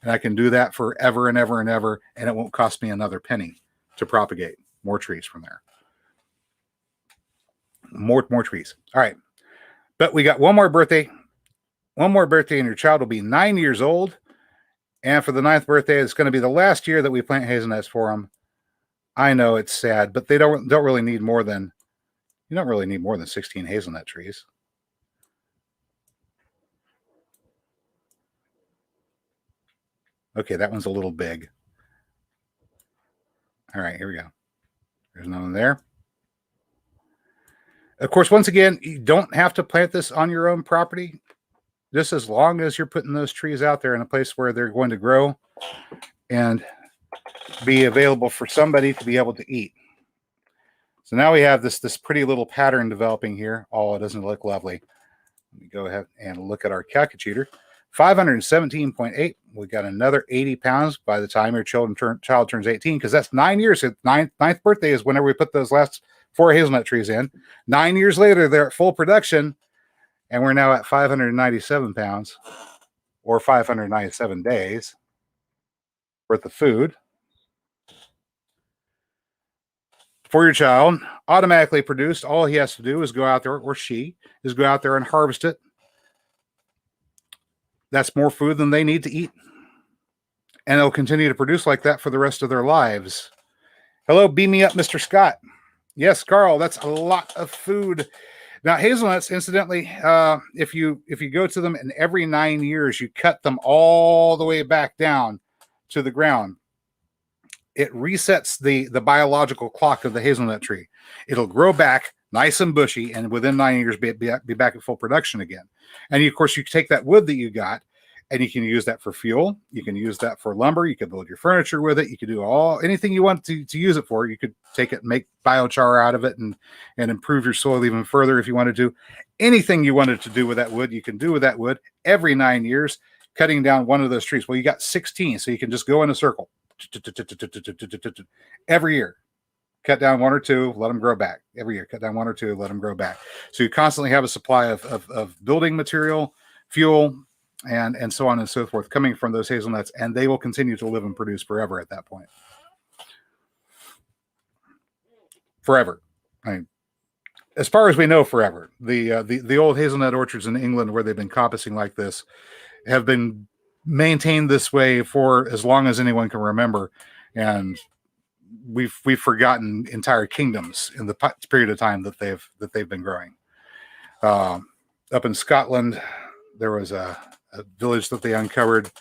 And I can do that forever and ever and ever, and it won't cost me another penny to propagate more trees from there. More trees. All right. But we got one more birthday, and your child will be 9 years old. And for the 9th birthday, it's going to be the last year that we plant hazelnuts for them. I know it's sad, but they don't really need more than 16 hazelnut trees. Okay, that one's a little big. All right, here we go. There's another one there. Of course, once again, you don't have to plant this on your own property, just as long as you're putting those trees out there in a place where they're going to grow and be available for somebody to be able to eat. So now we have this pretty little pattern developing here. Oh, it doesn't look lovely. Let me go ahead and look at our calculator. 517.8. We got another 80 pounds by the time your child turns 18, because that's 9 years. Ninth birthday is whenever we put those last 4 hazelnut trees in. 9 years later, they're at full production, and we're now at 597 pounds, or 597 days worth of food for your child, automatically produced. All he has to do is go out there, or she is go out there and harvest it. That's more food than they need to eat. And they'll continue to produce like that for the rest of their lives. Hello, beam me up, Mr. Scott. Yes, Carl, that's a lot of food. Now, hazelnuts, incidentally, if you go to them and every 9 years you cut them all the way back down to the ground, it resets the biological clock of the hazelnut tree. It'll grow back nice and bushy, and within 9 years be back at full production again. And of course, you take that wood that you got, and you can use that for fuel. You can use that for lumber. You can build your furniture with it. You can do anything you want to use it for. You could take it and make biochar out of it and improve your soil even further if you wanted to. Anything you wanted to do with that wood, you can do with that wood every 9 years, cutting down one of those trees. Well, you got 16, so you can just go in a circle every year. Cut down 1 or 2, let them grow back. Every year, cut down 1 or 2, let them grow back. So you constantly have a supply of building material, fuel, and so on and so forth coming from those hazelnuts, and they will continue to live and produce forever at that point. Forever. I mean, as far as we know, forever. The old hazelnut orchards in England where they've been coppicing like this have been maintained this way for as long as anyone can remember, and we've forgotten entire kingdoms in the period of time that they've been growing. Up in Scotland, there was a village that they uncovered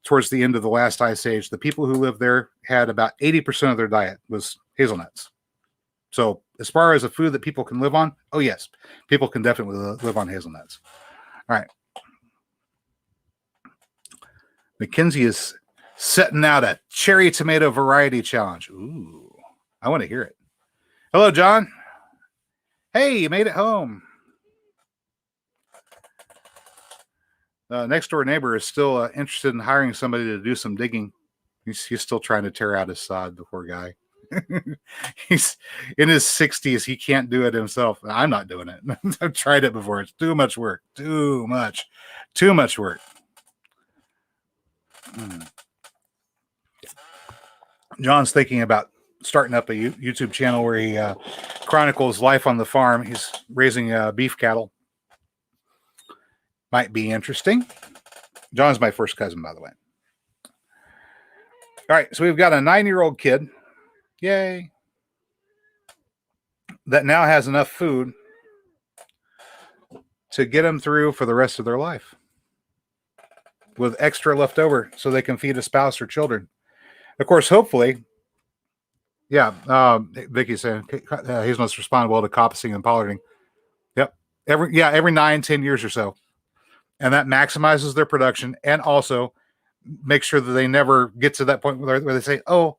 towards the end of the last ice age. The people who lived there had about 80% of their diet was hazelnuts. So as far as a food that people can live on, oh yes, people can definitely live on hazelnuts. All right. Mackenzie is setting out a cherry tomato variety challenge. Ooh, I want to hear it. Hello, John. Hey, you made it home. Next door neighbor is still interested in hiring somebody to do some digging. He's still trying to tear out his sod, the poor guy. He's in his 60s. He can't do it himself. I'm not doing it. I've tried it before. It's too much work. Too much work. John's thinking about starting up a YouTube channel where he chronicles life on the farm. He's raising beef cattle. Might be interesting. John's my first cousin, by the way. All right, so we've got a 9-year-old kid. Yay. That now has enough food to get them through for the rest of their life, with extra left over so they can feed a spouse or children. Of course, hopefully, Vicky's saying hazelnuts respond well to coppicing and pollarding. Yep. Every 9-10 years or so. And that maximizes their production, and also makes sure that they never get to that point where they say, "Oh,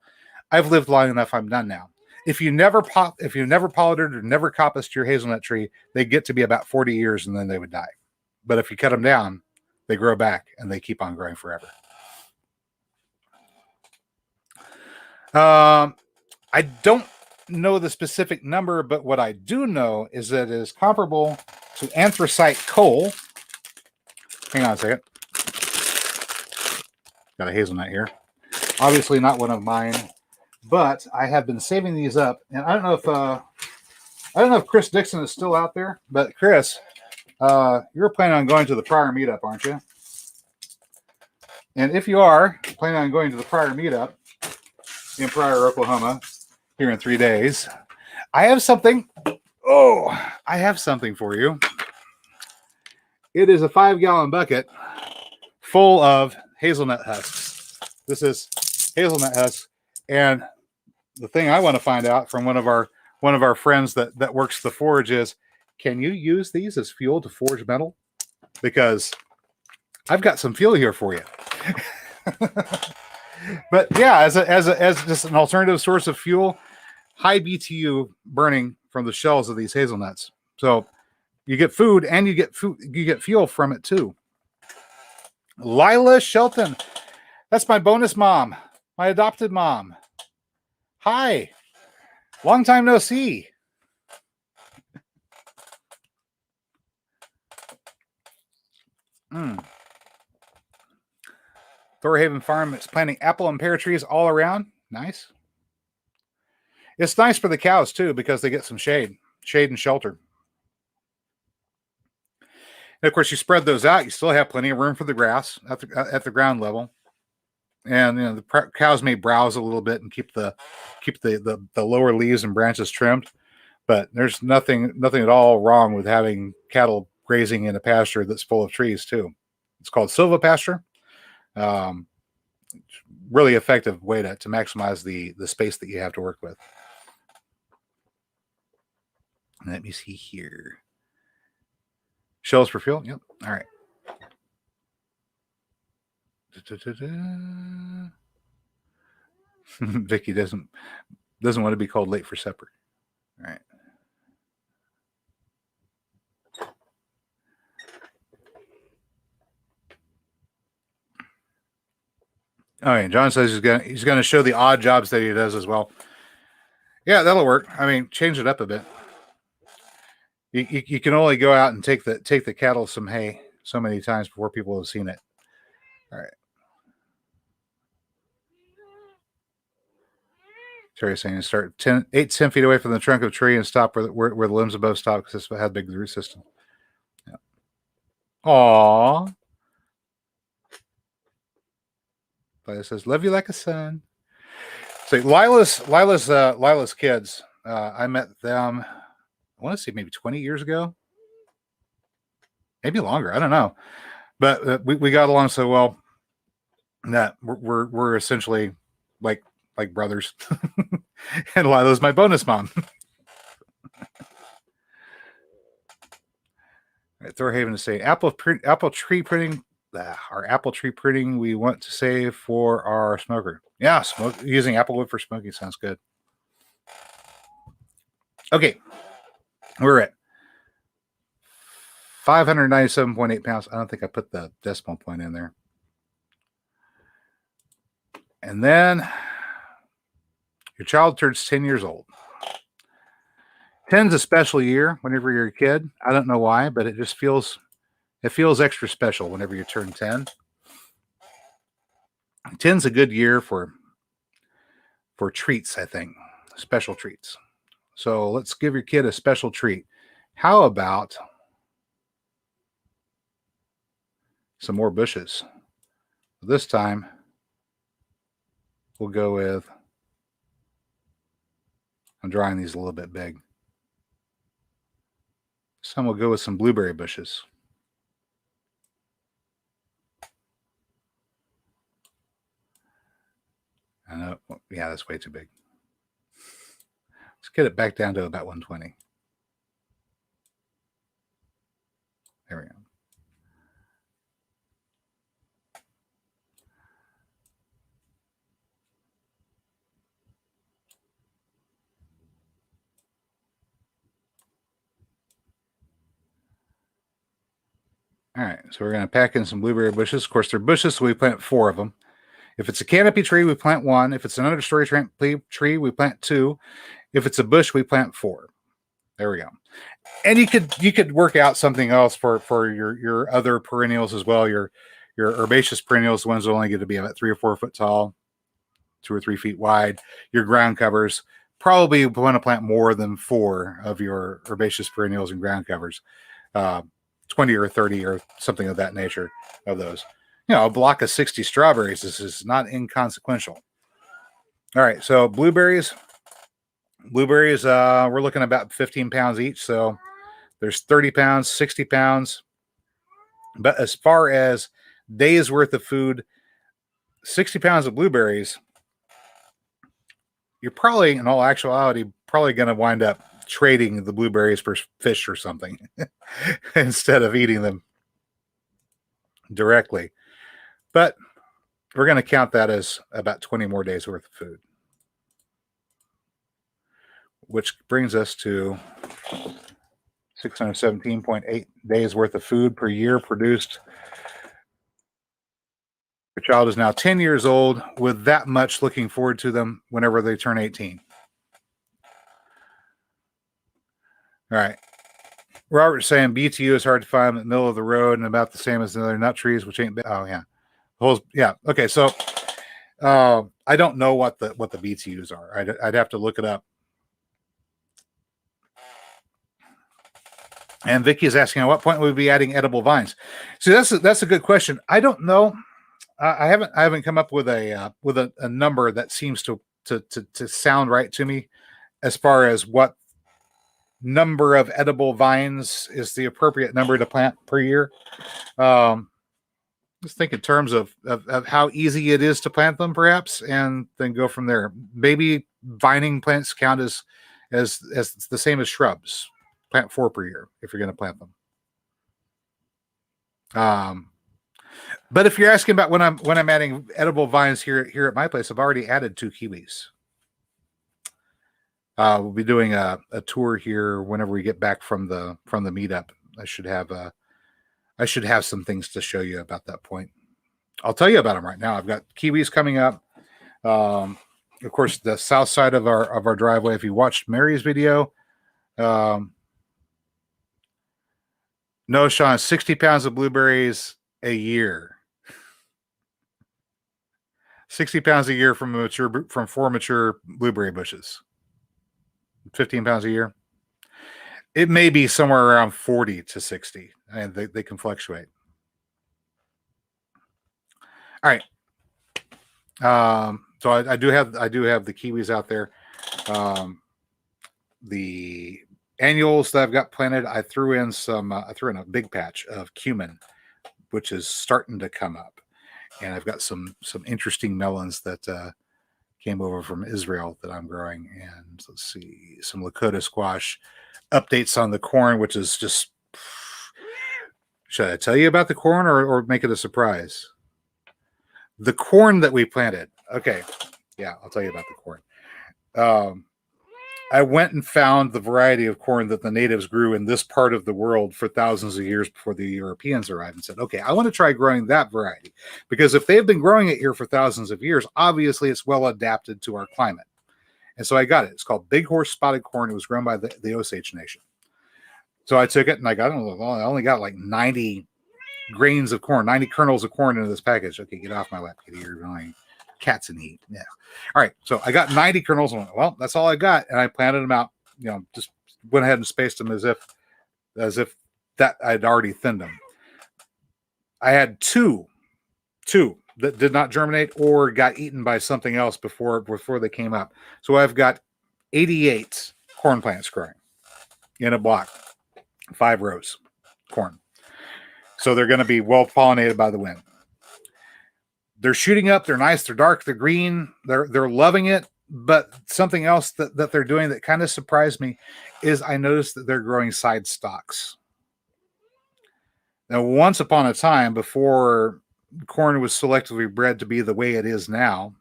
I've lived long enough, I'm done now." If you never pollarded or never coppiced your hazelnut tree, they get to be about 40 years and then they would die. But if you cut them down, they grow back and they keep on growing forever. I don't know the specific number, but what I do know is that it is comparable to anthracite coal. Hang on a second. Got a hazelnut here. Obviously not one of mine, but I have been saving these up. And I don't know if Chris Dixon is still out there, but Chris, you're planning on going to the Pryor meetup, aren't you? And if you are planning on going to the Pryor meetup in Pryor, Oklahoma, here in 3 days, I have something. Oh, I have something for you. It is a 5-gallon bucket full of hazelnut husks. This is hazelnut husks, and the thing I want to find out from one of our friends that works the forge is, can you use these as fuel to forge metal? Because I've got some fuel here for you. But yeah, as just an alternative source of fuel, high BTU burning from the shells of these hazelnuts. So you get food and you get fuel from it too. Lila Shelton, that's my bonus mom, my adopted mom. Hi, long time no see. Thorhaven Farm is planting apple and pear trees all around. Nice. It's nice for the cows too because they get some shade and shelter. And of course, you spread those out, you still have plenty of room for the grass at the ground level. And the cows may browse a little bit and keep the lower leaves and branches trimmed. But there's nothing at all wrong with having cattle grazing in a pasture that's full of trees too. It's called silvopasture. Really effective way to maximize the space that you have to work with. Let me see here. Shells for fuel. Yep. All right. Vicky doesn't want to be called late for supper. All right. Oh, yeah. John says he's gonna show the odd jobs that he does as well. Yeah, that'll work. I mean, change it up a bit. You can only go out and take the cattle some hay so many times before people have seen it. All right. Terry's saying start 10 feet away from the trunk of a tree and stop where the limbs above stop because it's had big root system. Yeah. Aww. But it says, love you like a son. So Lila's kids, I met them, I want to say maybe 20 years ago. Maybe longer. I don't know. But we got along so well that we're essentially like brothers. And Lila's my bonus mom. Right, Thorhaven to say apple tree printing. Our apple tree printing we want to save for our smoker. Yeah, using apple wood for smoking sounds good. Okay, we're at 597.8 pounds. I don't think I put the decimal point in there. And then your child turns 10 years old. 10's a special year whenever you're a kid. I don't know why, but it just feels extra special whenever you turn 10. 10's a good year for treats, I think. Special treats. So let's give your kid a special treat. How about some more bushes? This time we'll go with, I'm drawing these a little bit big. Some will go with some blueberry bushes. I know, yeah, that's way too big. Let's get it back down to about 120. There we go. All right, so we're going to pack in some blueberry bushes. Of course, they're bushes, so we plant 4 of them. If it's a canopy tree, we plant 1. If it's an understory tree, we plant 2. If it's a bush, we plant 4. There we go. And you could work out something else for your other perennials as well. Your herbaceous perennials, the ones that only get to be about 3 or 4 foot tall, 2 or 3 feet wide. Your ground covers, probably want to plant more than 4 of your herbaceous perennials and ground covers. 20 or 30 or something of that nature of those. A block of 60 strawberries. This is not inconsequential. All right, so blueberries, we're looking about 15 pounds each. So there's 30 pounds, 60 pounds. But as far as days worth of food, 60 pounds of blueberries, you're probably, in all actuality, going to wind up trading the blueberries for fish or something instead of eating them directly. But we're going to count that as about 20 more days worth of food, which brings us to 617.8 days worth of food per year produced. Your child is now 10 years old with that much looking forward to them whenever they turn 18. All right. Robert's saying BTU is hard to find in the middle of the road and about the same as the other nut trees, which ain't. Oh yeah, holes. Yeah. Okay. So I don't know what the BTUs are. I'd have to look it up. And Vicky is asking, at what point would we be adding edible vines? See, that's a good question. I don't know. I haven't come up with a number that seems to sound right to me as far as what number of edible vines is the appropriate number to plant per year. Just think in terms of how easy it is to plant them, perhaps, and then go from there. Maybe vining plants count as the same as shrubs. Plant 4 per year if you're going to plant them. But if you're asking about when I'm adding edible vines here at my place, I've already added 2 kiwis. We'll be doing a tour here whenever we get back from the meetup. I should have some things to show you about that point. I'll tell you about them right now. I've got kiwis coming up. Of course, the south side of our driveway. If you watched Mary's video, no, Sean, 60 pounds of blueberries a year. 60 pounds a year from 4 mature blueberry bushes. 15 pounds a year. It may be somewhere around 40 to 60, and they can fluctuate. All right. So I do have the kiwis out there. The annuals that I've got planted, I threw in a big patch of cumin, which is starting to come up, and I've got some interesting melons that came over from Israel that I'm growing. And let's see, some Lakota squash. Updates on the corn, which is just. Should I tell you about the corn or make it a surprise? The corn that we planted. Okay. Yeah, I'll tell you about the corn. I went and found the variety of corn that the natives grew in this part of the world for thousands of years before the Europeans arrived, and said, okay, I want to try growing that variety, because if they've been growing it here for thousands of years, obviously it's well adapted to our climate. And so I got it. It's called Big Horse Spotted Corn. It was grown by the Osage Nation. So I took it and I only got like 90 grains of corn, 90 kernels of corn into this package. Okay, get off my lap, kitty. You're annoying. Cats and eat. Yeah. All right. So I got 90 kernels. And well, that's all I got. And I planted them out, just went ahead and spaced them as if that I'd already thinned them. I had two that did not germinate or got eaten by something else before they came up. So I've got 88 corn plants growing in a block, 5 rows, corn. So they're going to be well pollinated by the wind. They're shooting up. They're nice. They're dark. They're green. They're loving it. But something else that they're doing that kind of surprised me is I noticed that they're growing side stalks. Now, once upon a time, before corn was selectively bred to be the way it is now,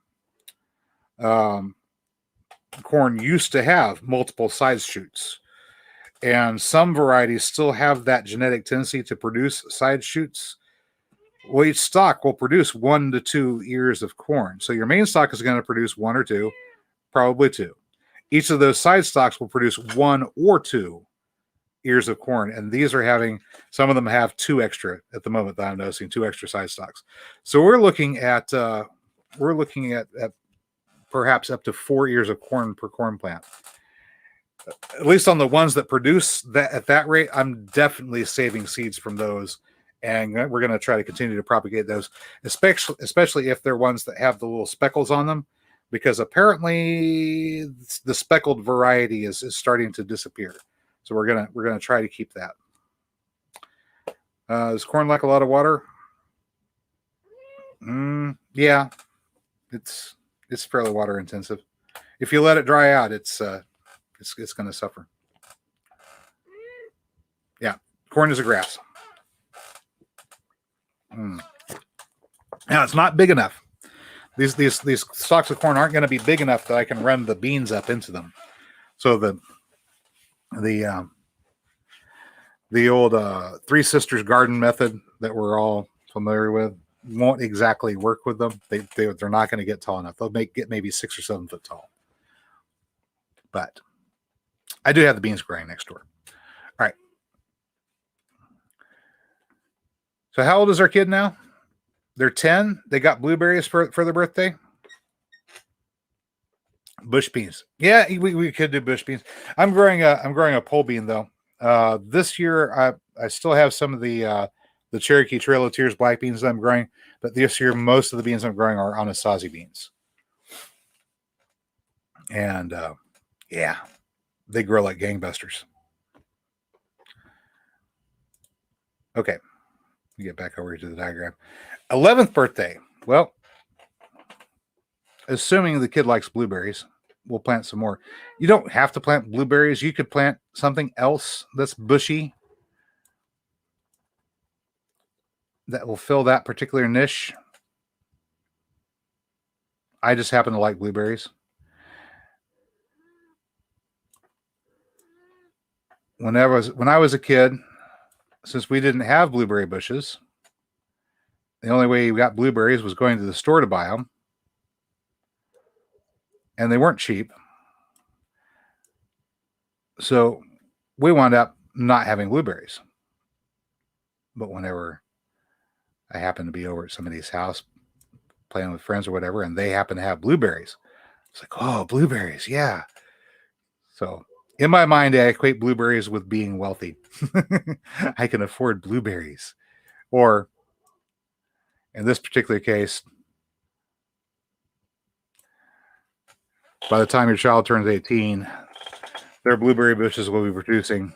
corn used to have multiple side shoots. And some varieties still have that genetic tendency to produce side shoots. Well, each stalk will produce 1 to 2 ears of corn. So your main stalk is going to produce 1 or 2, probably 2. Each of those side stalks will produce 1 or 2 ears of corn. And these are having, some of them have 2 extra at the moment that I'm noticing, 2 extra side stalks. So we're looking at perhaps up to 4 ears of corn per corn plant. At least on the ones that produce that at that rate, I'm definitely saving seeds from those, and we're going to try to continue to propagate those, especially if they're ones that have the little speckles on them, because apparently the speckled variety is starting to disappear. So we're gonna try to keep that. Does corn like a lot of water? Yeah, it's fairly water intensive. If you let it dry out, it's going to suffer. Yeah, corn is a grass. Now, it's not big enough These stalks of corn aren't going to be big enough that I can run the beans up into them. So the old Three Sisters garden method that we're all familiar with won't exactly work with them. They're not going to get tall enough. They'll get maybe 6 or 7 foot tall. But I do have the beans growing next door. All right. So how old is our kid now? They're 10. They got blueberries for their birthday. Bush beans. Yeah, we could do bush beans. I'm growing a pole bean though. This year I still have some of the Cherokee Trail of Tears black beans that I'm growing, but this year most of the beans I'm growing are Anasazi beans. And yeah, they grow like gangbusters. Okay, we get back over to the diagram. 11th birthday. Well, assuming the kid likes blueberries, we'll plant some more. You don't have to plant blueberries. You could plant something else that's bushy that will fill that particular niche. I just happen to like blueberries. When I was a kid, since we didn't have blueberry bushes, the only way you got blueberries was going to the store to buy them. And they weren't cheap. So we wound up not having blueberries. But whenever I happened to be over at somebody's house playing with friends or whatever, and they happen to have blueberries, it's like, oh, blueberries, yeah. So in my mind, I equate blueberries with being wealthy. I can afford blueberries. Or in this particular case, by the time your child turns 18, their blueberry bushes will be producing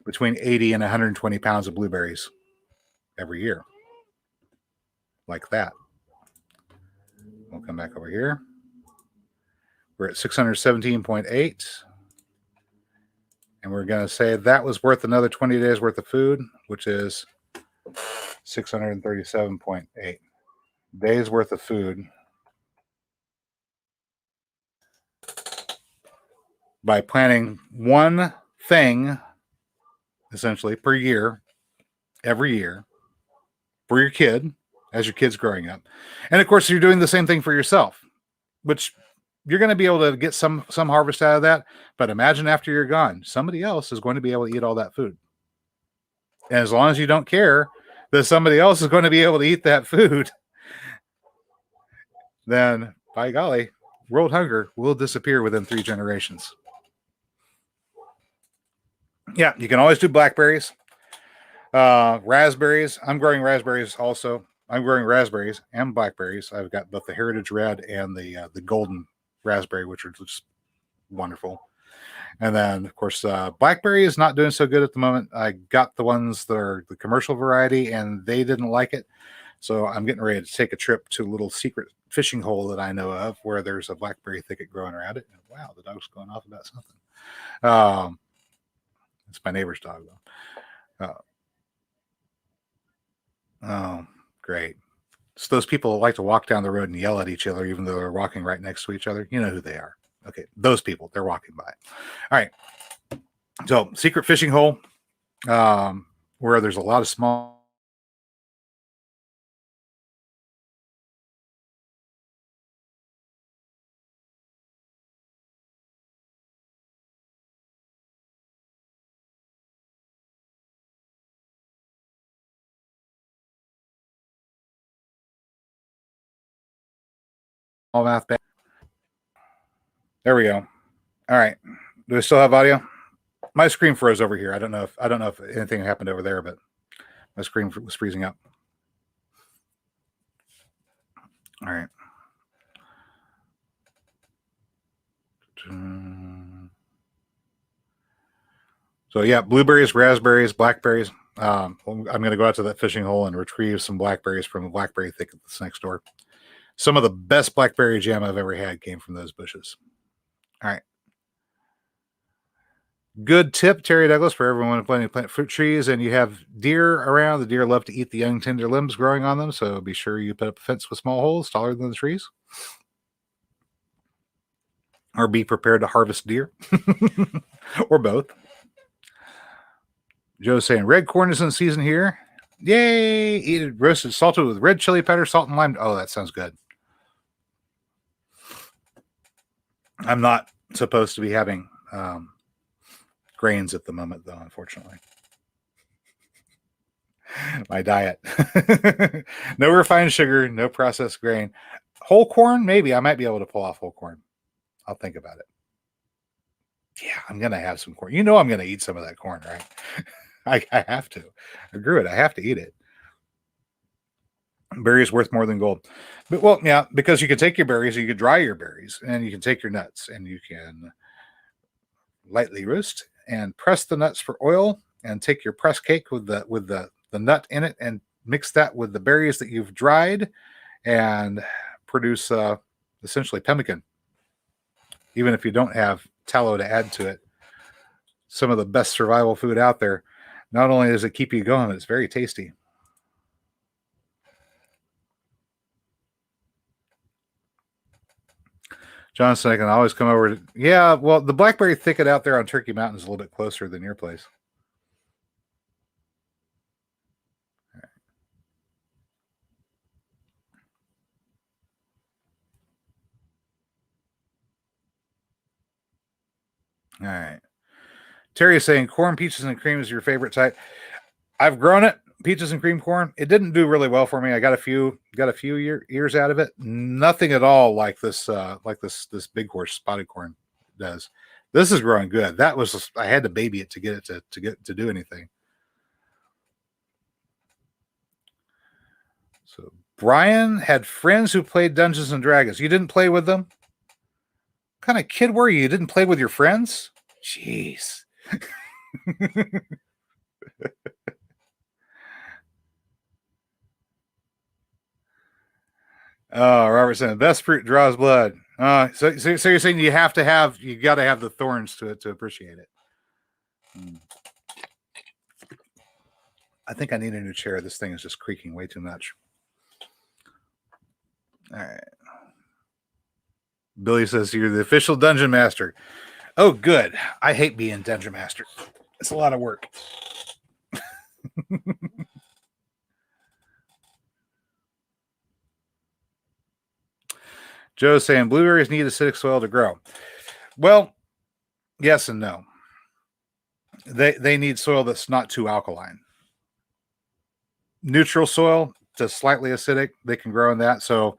between 80 and 120 pounds of blueberries every year. Like that. We'll come back over here. We're at 617.8. And we're going to say that was worth another 20 days worth of food, which is 637.8 days worth of food by planting one thing essentially per year, every year for your kid as your kid's growing up. And of course, you're doing the same thing for yourself, which you're going to be able to get some harvest out of that. But imagine after you're gone, somebody else is going to be able to eat all that food. And as long as you don't care that somebody else is going to be able to eat that food, then by golly, world hunger will disappear within 3 generations. Yeah, you can always do blackberries, raspberries. I'm growing raspberries also. I'm growing raspberries and blackberries. I've got both the Heritage Red and the golden raspberry, which are just wonderful. And then, of course, blackberry is not doing so good at the moment. I got the ones that are the commercial variety, and they didn't like it. So I'm getting ready to take a trip to a little secret fishing hole that I know of where there's a blackberry thicket growing around it. And wow, the dog's going off about something. It's my neighbor's dog, though. Oh, great. It's those people that like to walk down the road and yell at each other, even though they're walking right next to each other. You know who they are. Okay, those people, they're walking by. All right. So, secret fishing hole, where there's a lot of small math. There we go. All right. Do we still have audio? My screen froze over here. I don't know if anything happened over there, but my screen was freezing up. All right. So yeah, blueberries, raspberries, blackberries. I'm going to go out to that fishing hole and retrieve some blackberries from a blackberry thicket that's next door. Some of the best blackberry jam I've ever had came from those bushes. All right. Good tip, Terry Douglas, for everyone planning to plant fruit trees and you have deer around. The deer love to eat the young, tender limbs growing on them, so be sure you put up a fence with small holes taller than the trees. Or be prepared to harvest deer. Or both. Joe's saying red corn is in season here. Yay! Eat it roasted, salted with red chili powder, salt, and lime. Oh, that sounds good. I'm not supposed to be having grains at the moment, though, unfortunately. My diet. No refined sugar, no processed grain. Whole corn, maybe. I might be able to pull off whole corn. I'll think about it. Yeah, I'm going to have some corn. You know I'm going to eat some of that corn, right? I have to. I grew it. I have to eat it. Berries worth more than gold. But well, yeah, because you can take your berries, you can dry your berries, and you can take your nuts and you can lightly roast and press the nuts for oil and take your press cake with the nut in it and mix that with the berries that you've dried and produce essentially pemmican. Even if you don't have tallow to add to it, some of the best survival food out there. Not only does it keep you going, it's very tasty. Johnson, I can always come over to, yeah, well, the blackberry thicket out there on Turkey Mountain is a little bit closer than your place. All right. Terry is saying corn, peaches, and cream is your favorite type. I've grown it, peaches and cream corn. It didn't do really well for me. I got a few years out of it. Nothing at all like this big horse spotted corn does. This is growing good. That was just, I had to baby it to get it to do anything. So Brian had friends who played Dungeons and Dragons. You didn't play with them? What kind of kid were you? You didn't play with your friends? Jeez. Oh, Robertson, best fruit draws blood. So you're saying you got to have the thorns to appreciate it. I think I need a new chair. This thing is just creaking way too much. All right. Billy says you're the official dungeon master. Oh, good. I hate being dungeon master. It's a lot of work. Joe's saying blueberries need acidic soil to grow. Well, yes and no. They need soil that's not too alkaline. Neutral soil to slightly acidic, they can grow in that. So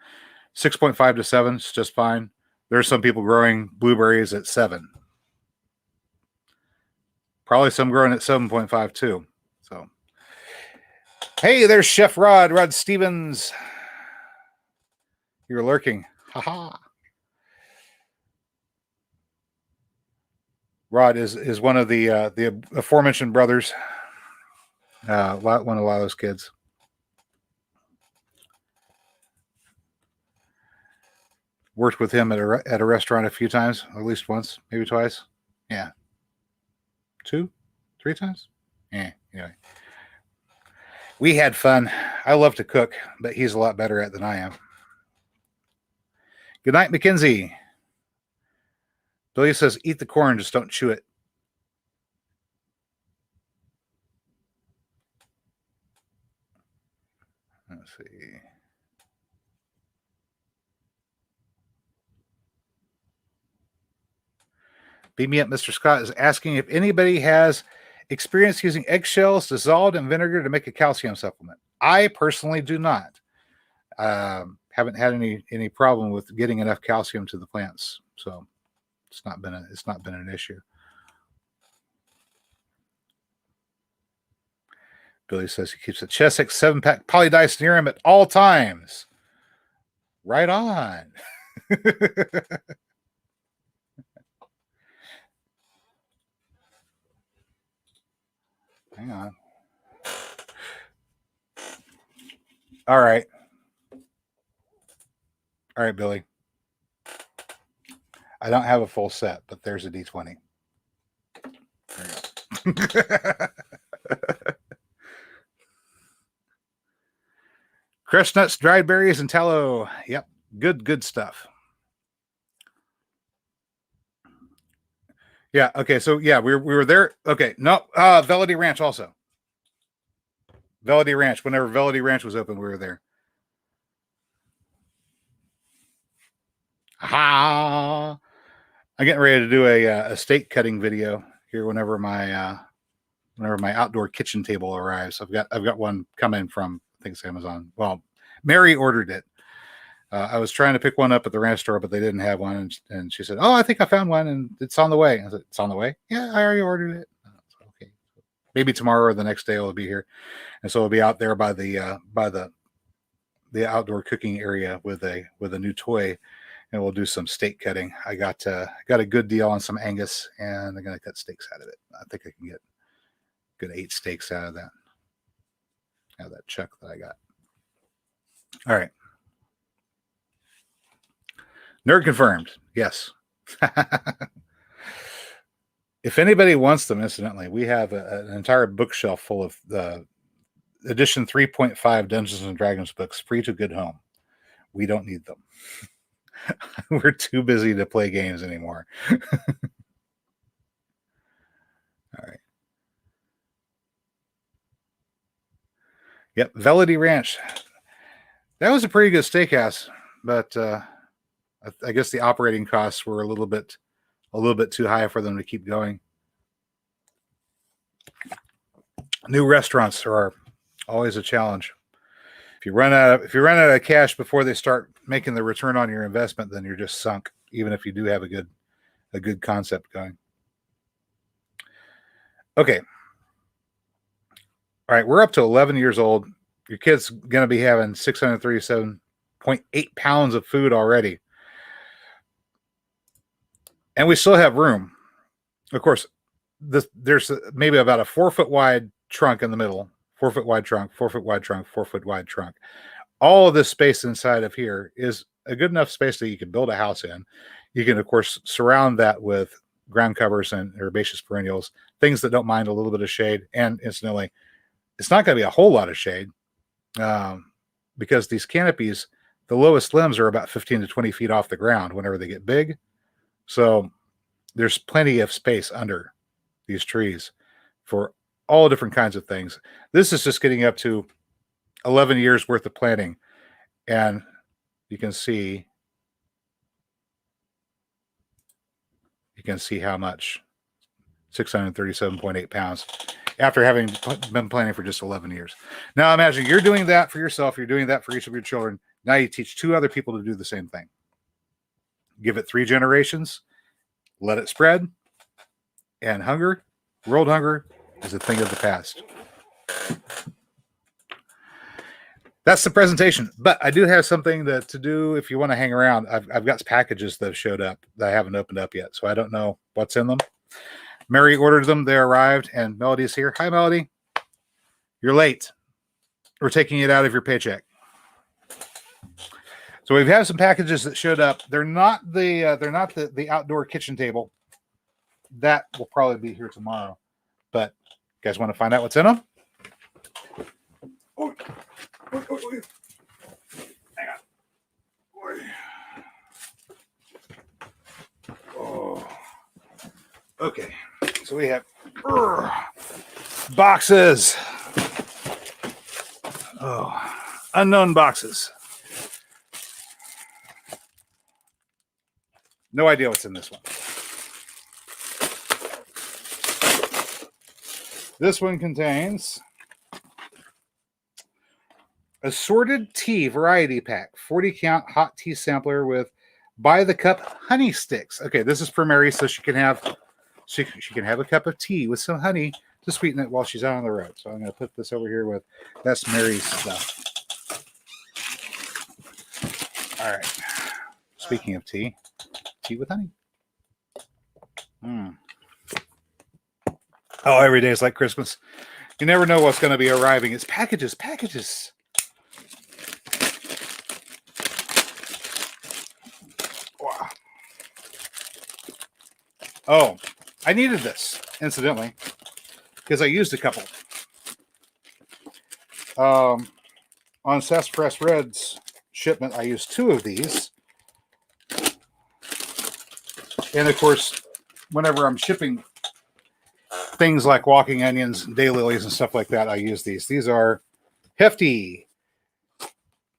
6.5 to 7 is just fine. There's some people growing blueberries at 7. Probably some growing at 7.5 too. So, hey, there's Chef Rod Stevens. You're lurking. Haha. Rod is one of the aforementioned brothers. One of a lot of those kids. Worked with him at a restaurant a few times, at least once, maybe twice. Yeah. 2, 3 times. Yeah. Anyway, we had fun. I love to cook, but he's a lot better at it than I am. Good night, Mackenzie. Billy says, eat the corn, just don't chew it. Let's see. Beat me up, Mr. Scott is asking if anybody has experience using eggshells dissolved in vinegar to make a calcium supplement. I personally do not. Haven't had any problem with getting enough calcium to the plants, so it's not been an issue. Billy says he keeps a Chessex 7-pack polydice near him at all times. Right on. Hang on. All right, Billy. I don't have a full set, but there's a D20. Crushed nuts, dried berries, and tallow. Yep. Good stuff. Yeah. Okay. So yeah, we were there. Okay. No. Velody Ranch also. Velody Ranch. Whenever Velody Ranch was open, we were there. Ha! I'm getting ready to do a steak cutting video here whenever my outdoor kitchen table arrives. I've got one coming from, I think it's Amazon. Well, Mary ordered it. I was trying to pick one up at the ranch store, but they didn't have one, and she said, "Oh, I think I found one, and it's on the way." I said, "It's on the way." Yeah, I already ordered it. Okay, maybe tomorrow or the next day it'll be here, and so it'll be out there by the outdoor cooking area with a new toy, and we'll do some steak cutting. I got a good deal on some Angus, and I'm gonna cut steaks out of it. I think I can get good 8 steaks out of that chuck that I got. All right. Nerd confirmed. Yes. If anybody wants them, incidentally, we have an entire bookshelf full of the edition 3.5 Dungeons and Dragons books, free to good home. We don't need them. We're too busy to play games anymore. All right. Yep, Velody Ranch. That was a pretty good steakhouse, but I guess the operating costs were a little bit too high for them to keep going. New restaurants are always a challenge. If you run out of cash before they start making the return on your investment, then you're just sunk, even if you do have a good concept going. Okay. All right, we're up to 11 years old. Your kid's going to be having 637.8 pounds of food already. And we still have room. Of course, there's maybe about a 4 foot wide trunk in the middle, 4 foot wide trunk, 4 foot wide trunk, 4 foot wide trunk. All of this space inside of here is a good enough space that you can build a house in. You can, of course, surround that with ground covers and herbaceous perennials, things that don't mind a little bit of shade. And incidentally, it's not going to be a whole lot of shade because these canopies, the lowest limbs are about 15 to 20 feet off the ground whenever they get big. So there's plenty of space under these trees for all different kinds of things. This is just getting up to 11 years worth of planting. And you can see how much, 637.8 pounds after having been planning for just 11 years. Now imagine you're doing that for yourself. You're doing that for each of your children. Now you teach 2 other people to do the same thing. Give it 3 generations, let it spread, and world hunger is a thing of the past. That's the presentation, but I do have something to do if you want to hang around. I've got packages that have showed up that I haven't opened up yet, so I don't know what's in them. Mary ordered them, they arrived, and Melody's here. Hi, Melody. You're late. We're taking it out of your paycheck. So we've had some packages that showed up. They're not the outdoor kitchen table. That will probably be here tomorrow. But you guys want to find out what's in them? Oh. Hang on. Oh. Okay. So we have boxes. Oh, unknown boxes. No idea what's in this one. This one contains assorted tea variety pack, 40 count hot tea sampler with by the cup honey sticks. Okay, this is for Mary, so she can have a cup of tea with some honey to sweeten it while she's out on the road. So I'm going to put this over here with that's Mary's stuff. All right. Speaking of tea with honey. Oh, every day is like Christmas. You never know what's going to be arriving. It's packages. Wow. Oh, I needed this, incidentally. because I used a couple. On Sassafras Red's shipment, I used 2 of these. And of course, whenever I'm shipping things like walking onions and daylilies and stuff like that, I use these. These are hefty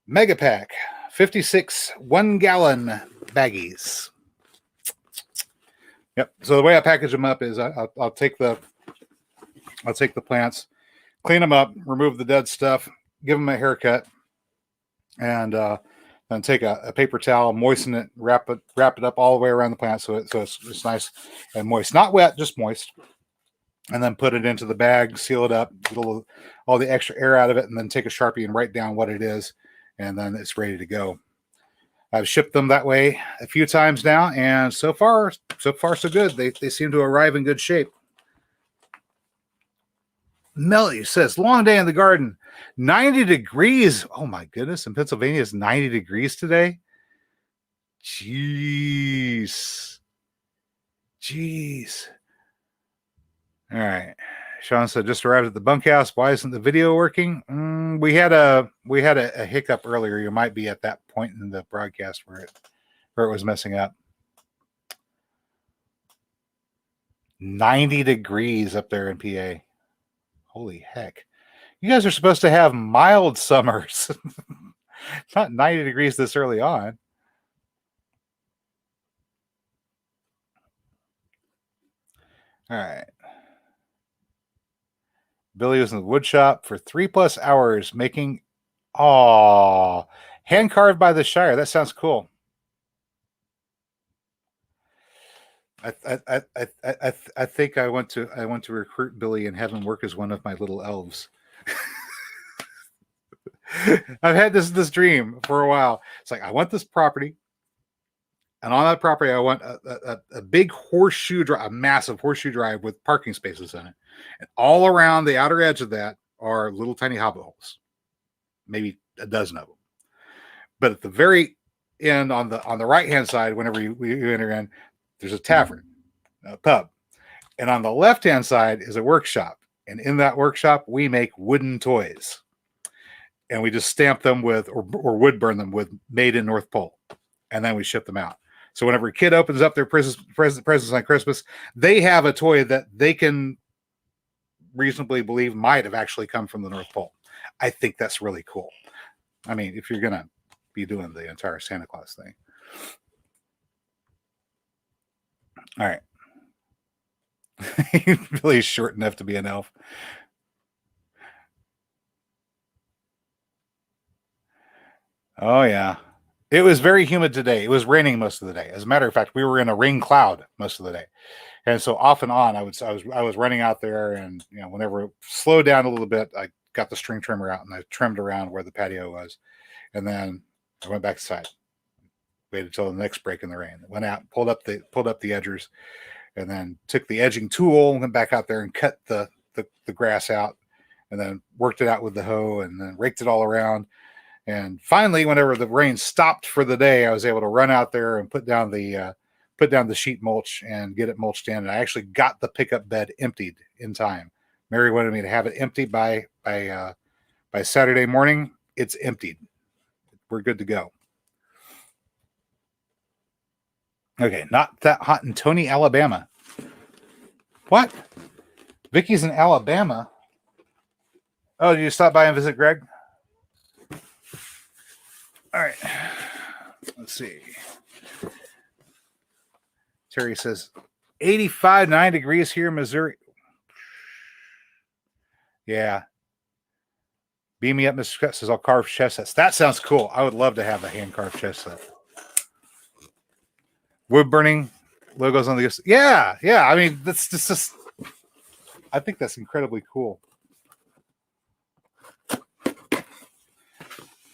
Mega Pack 56 1-gallon baggies. Yep. So the way I package them up is I'll take the plants, clean them up, remove the dead stuff, give them a haircut, and then take a paper towel, moisten it, wrap it up all the way around the plant so it's nice and moist, not wet, just moist. And then put it into the bag, seal it up, get all the extra air out of it, and then take a Sharpie and write down what it is, and then it's ready to go. I've shipped them that way a few times now, and so far so good. They seem to arrive in good shape. Melly says, long day in the garden, 90 degrees. Oh my goodness, in Pennsylvania it's 90 degrees today. Jeez. All right. Sean said, just arrived at the bunkhouse. Why isn't the video working? We had a hiccup earlier. You might be at that point in the broadcast where it was messing up. 90 degrees up there in PA. Holy heck. You guys are supposed to have mild summers. Not 90 degrees this early on. All right. Billy was in the wood shop for 3+ hours making, hand carved by the Shire. That sounds cool. I think I want to recruit Billy and have him work as one of my little elves. I've had this dream for a while. It's like, I want this property, and on that property I want a big horseshoe drive, a massive horseshoe drive with parking spaces in it, and all around the outer edge of that are little tiny hobbit holes, maybe a dozen of them. But at the very end, on the right hand side, whenever you enter in, there's a tavern, a pub, and on the left hand side is a workshop, and in that workshop we make wooden toys, and we just stamp them with or wood burn them with "Made in North Pole," and then we ship them out. So whenever a kid opens up their presents on Christmas, they have a toy that they can reasonably believe might have actually come from the North Pole. I think that's really cool. I mean, if you're gonna be doing the entire Santa Claus thing. All right. Really short enough to be an elf. Oh yeah. It was very humid today. It was raining most of the day. As a matter of fact, we were in a rain cloud most of the day. And so off and on, I was running out there, and whenever it slowed down a little bit, I got the string trimmer out and I trimmed around where the patio was. And then I went back inside. Waited till the next break in the rain. Went out, pulled up the edgers, and then took the edging tool and went back out there and cut the grass out, and then worked it out with the hoe, and then raked it all around. And finally, whenever the rain stopped for the day, I was able to run out there and put down the sheet mulch and get it mulched in. And I actually got the pickup bed emptied in time. Mary wanted me to have it emptied by Saturday morning. It's emptied. We're good to go. Okay, not that hot in Tony, Alabama. What? Vicky's in Alabama. Oh, did you stop by and visit Greg? All right. Let's see. Terry says 85, 9 degrees here in Missouri. Yeah. Beam me up, Mr. Scott says, I'll carve chest sets. That sounds cool. I would love to have a hand-carved chest set. Wood burning logos on the... Yeah. I mean, that's just... I think that's incredibly cool.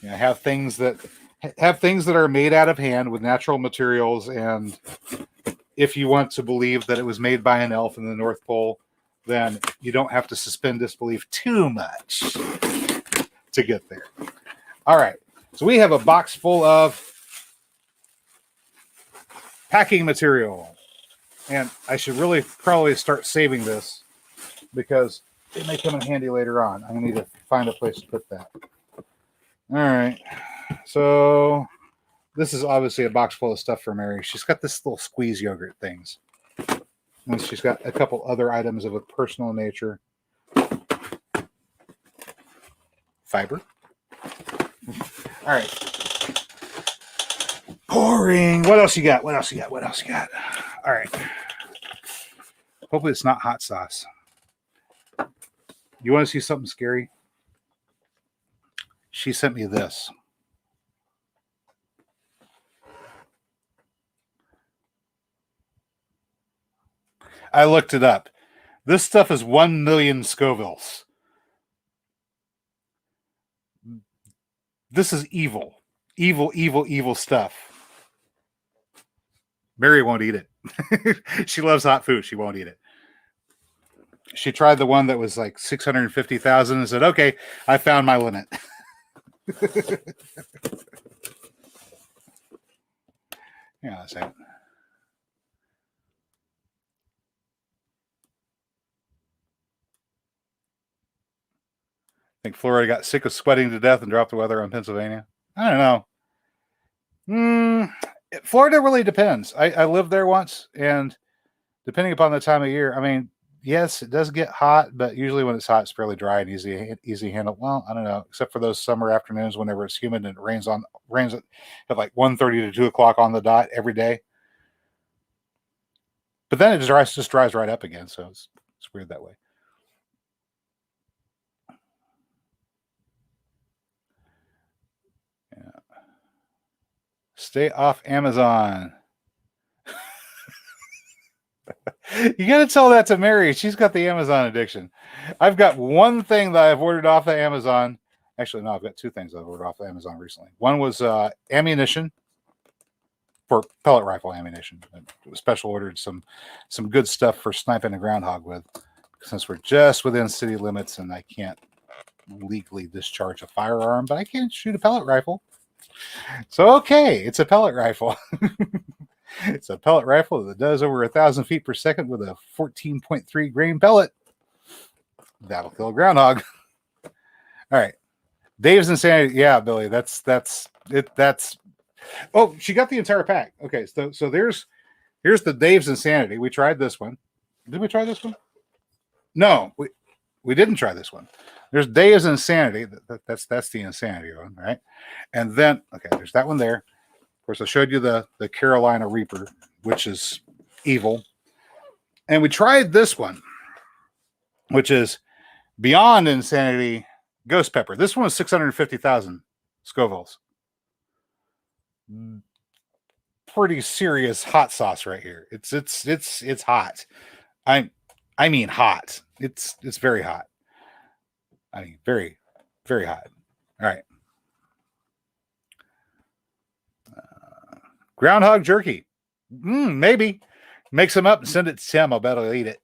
Have things that are made out of hand with natural materials, and if you want to believe that it was made by an elf in the North Pole, then you don't have to suspend disbelief too much to get there. All right, so we have a box full of packing material, and I should really probably start saving this, because it may come in handy later on. I'm gonna need to find a place to put that. All right. So this is obviously a box full of stuff for Mary. She's got this little squeeze yogurt things. And she's got a couple other items of a personal nature. Fiber. All right. Pouring. What else you got? What else you got? What else you got? All right. Hopefully it's not hot sauce. You want to see something scary? She sent me this. I looked it up. This stuff is 1 million Scovilles. This is evil. Evil, evil, evil stuff. Mary won't eat it. She loves hot food. She won't eat it. She tried the one that was like 650,000 and said, okay, I found my limit. Yeah, that's it. I think Florida got sick of sweating to death and dropped the weather on Pennsylvania. I don't know. Florida really depends. I lived there once, and depending upon the time of year, I mean, yes, it does get hot, but usually when it's hot, it's fairly dry and easy handle. Well, I don't know, except for those summer afternoons whenever it's humid and it rains at like 1:30 to 2 o'clock on the dot every day. But then it just dries right up again, so it's weird that way. Yeah. Stay off Amazon. You got to tell that to Mary. She's got the Amazon addiction. I've got one thing that I've ordered off of Amazon. Actually, no, I've got two things I've ordered off of Amazon recently. One was ammunition for pellet rifle ammunition. I special ordered some good stuff for sniping a groundhog with, since we're just within city limits and I can't legally discharge a firearm, but I can shoot a pellet rifle. So, okay, it's a pellet rifle. It's a pellet rifle that does over 1,000 feet per second with a 14.3 grain pellet. That'll kill a groundhog. All right. Dave's Insanity. Yeah, Billy, that's it. Oh, she got the entire pack. Okay, so here's the Dave's Insanity. We tried this one. Did we try this one? No, we didn't try this one. There's Dave's Insanity. That's the Insanity one, right? And then, okay, there's that one there. Of course, I showed you the Carolina Reaper, which is evil. And we tried this one, which is Beyond Insanity Ghost Pepper. This one was 650,000 Scovilles. Pretty serious hot sauce right here. It's hot. I mean hot. It's very hot. I mean very, very hot. All right. Groundhog jerky. Maybe. Mix them up and send it to Tim. I'll bet he'll eat it.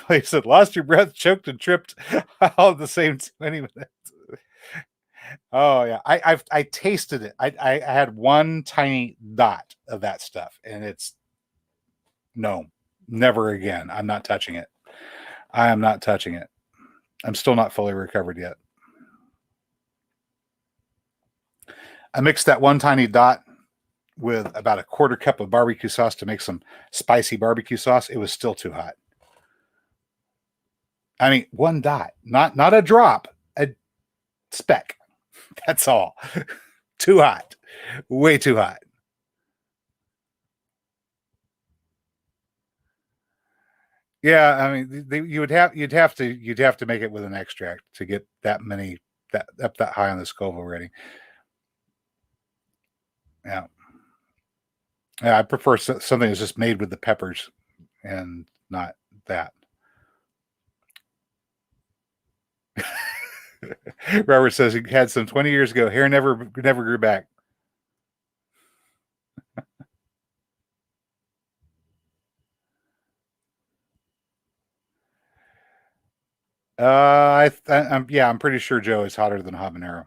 He said, lost your breath, choked and tripped all at the same 20 minutes. Oh yeah, I tasted it. I had one tiny dot of that stuff, and it's no, never again. I'm not touching it. I am not touching it. I'm still not fully recovered yet. I mixed that one tiny dot with about a quarter cup of barbecue sauce to make some spicy barbecue sauce. It was still too hot. I mean, one dot, not a drop, a speck. That's all. Too hot. Way too hot. Yeah, I mean, you'd have to make it with an extract to get that many that high on the Scoville rating. Yeah. Yeah, I prefer something that's just made with the peppers and not that. Robert says he had some 20 years ago. Hair never grew back. I'm pretty sure Joe is hotter than habanero.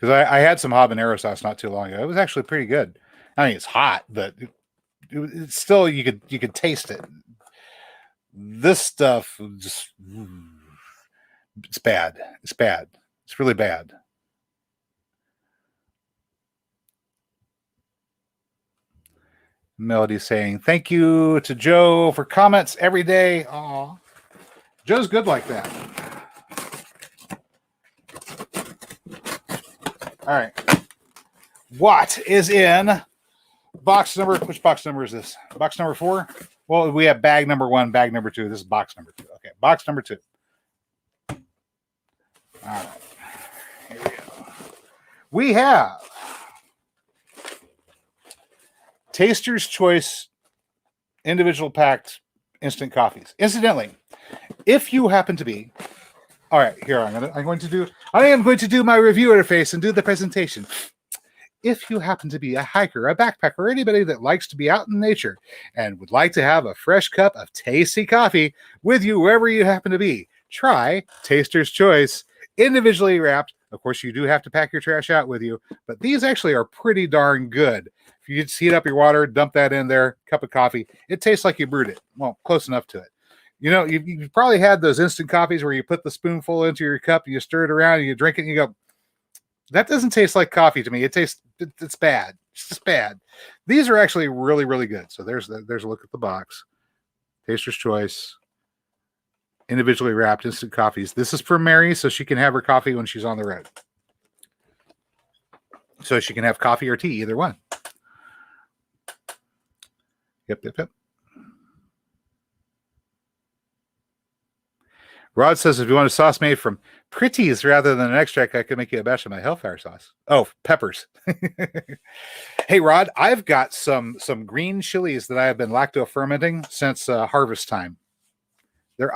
Because I had some habanero sauce not too long ago. It was actually pretty good. I mean, it's hot, but it's still you could taste it. This stuff just it's bad. It's bad. It's really bad. Melody saying thank you to Joe for comments every day. Aw. Joe's good like that. All right. What is in box number? Which box number is this? Box number 4? Well, we have bag number 1, bag number 2. This is box number 2. Okay, box number 2. All right. Here we go. We have Taster's Choice individual packed instant coffees. Incidentally, if you happen to be, all right, here I am going to do my review interface and do the presentation. If you happen to be a hiker, a backpacker, or anybody that likes to be out in nature and would like to have a fresh cup of tasty coffee with you wherever you happen to be, try Taster's Choice individually wrapped. Of course, you do have to pack your trash out with you, but these actually are pretty darn good. If you just heat up your water, dump that in there, cup of coffee, it tastes like you brewed it. Well, close enough to it. You know, you've probably had those instant coffees where you put the spoonful into your cup, you stir it around, and you drink it, and you go, that doesn't taste like coffee to me. It's bad. It's just bad. These are actually really, really good. So there's a look at the box. Taster's Choice, individually wrapped instant coffees. This is for Mary, so she can have her coffee when she's on the road. So she can have coffee or tea, either one. Yep. Rod says if you want a sauce made from pretties rather than an extract, I could make you a batch of my Hellfire sauce. Oh, peppers. Hey, Rod, I've got some green chilies that I have been lacto fermenting since harvest time.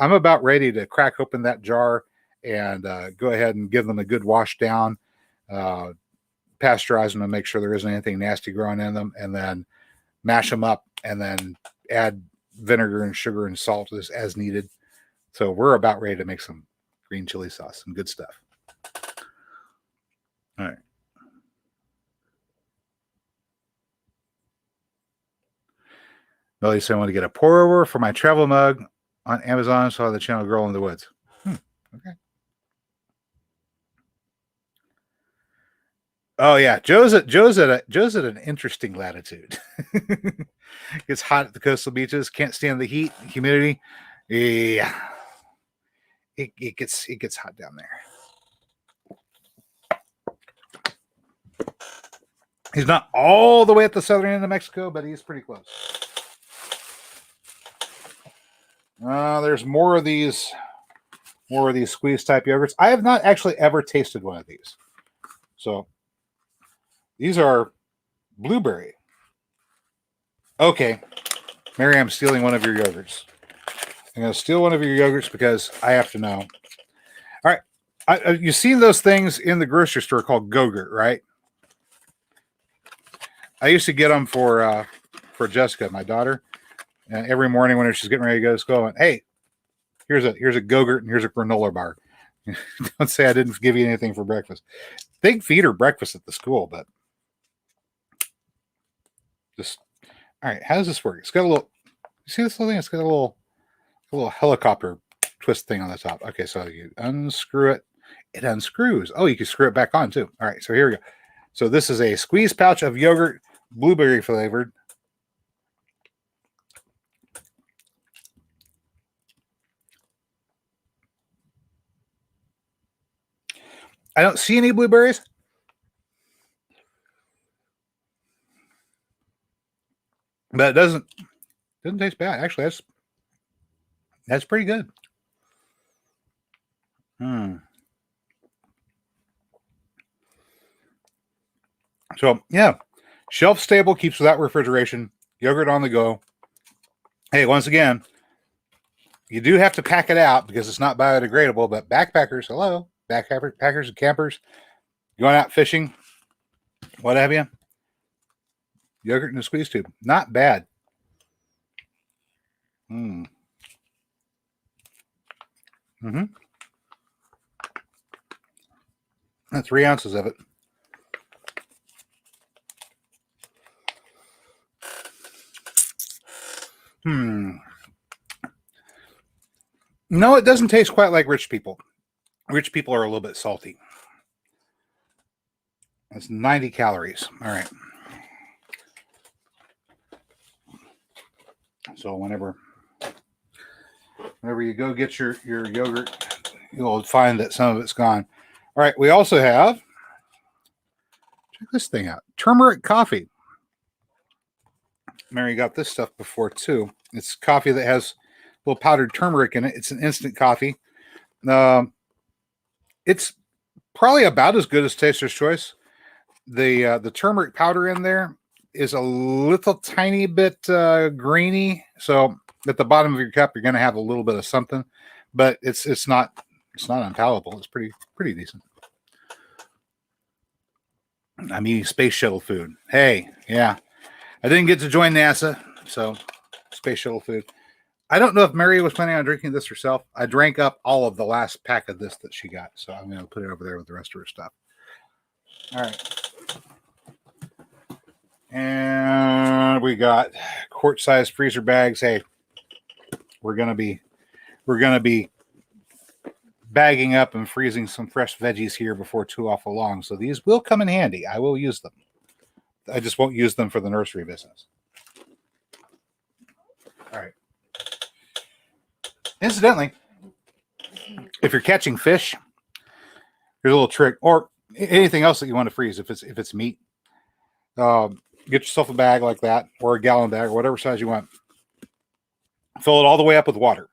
I'm about ready to crack open that jar and go ahead and give them a good wash down, pasteurize them to make sure there isn't anything nasty growing in them, and then mash them up and then add vinegar and sugar and salt as needed. So we're about ready to make some green chili sauce, some good stuff. All right. Melody said I want to get a pour over for my travel mug on Amazon. Saw the channel Girl in the Woods. Okay. Oh yeah, Joe's at an interesting latitude. It's hot at the coastal beaches. Can't stand the heat, humidity. Yeah, it gets hot down there. He's not all the way at the southern end of Mexico, but he's pretty close. There's more of these squeeze type yogurts. I have not actually ever tasted one of these. So these are blueberry. Okay, Mary, I'm stealing one of your yogurts. I'm going to steal one of your yogurts because I have to know. All right, you've seen those things in the grocery store called Go-Gurt, right? I used to get them for Jessica, my daughter, and every morning when she's getting ready to go to school, I went, hey, here's a Go-Gurt and here's a granola bar. Don't say I didn't give you anything for breakfast. They feed her breakfast at the school, but just all right. How does this work? It's got a little. You see this little thing? It's got a little helicopter twist thing on the top. Okay, so you unscrew it. It unscrews. Oh, you can screw it back on too. All right, so here we go. So this is a squeeze pouch of yogurt, blueberry flavored. I don't see any blueberries. But it doesn't taste bad. Actually, that's pretty good. So yeah, shelf stable, keeps without refrigeration, yogurt on the go. Hey, once again, you do have to pack it out because it's not biodegradable, but backpackers, hello, backpackers and campers, going out fishing, what have you, yogurt in a squeeze tube, not bad. And 3 ounces of it. No, it doesn't taste quite like rich people. Rich people are a little bit salty. It's 90 calories. All right. So whenever you go get your yogurt, you'll find that some of it's gone. All right. We also have, check this thing out, turmeric coffee. Mary got this stuff before too. It's coffee that has a little powdered turmeric in it. It's an instant coffee. It's probably about as good as Taster's Choice. The turmeric powder in there is a little tiny bit grainy. So at the bottom of your cup, you're going to have a little bit of something, but it's not unpalatable. It's pretty decent. I'm eating space shuttle food. Hey, yeah. I didn't get to join NASA, so space shuttle food. I don't know if Mary was planning on drinking this herself. I drank up all of the last pack of this that she got, so I'm going to put it over there with the rest of her stuff. All right. And we got quart-sized freezer bags. Hey, we're going to be bagging up and freezing some fresh veggies here before too awful long. So these will come in handy. I will use them. I just won't use them for the nursery business. All right. Incidentally, if you're catching fish, here's a little trick, or anything else that you want to freeze. If it's meat, get yourself a bag like that, or a gallon bag, or whatever size you want. Fill it all the way up with water,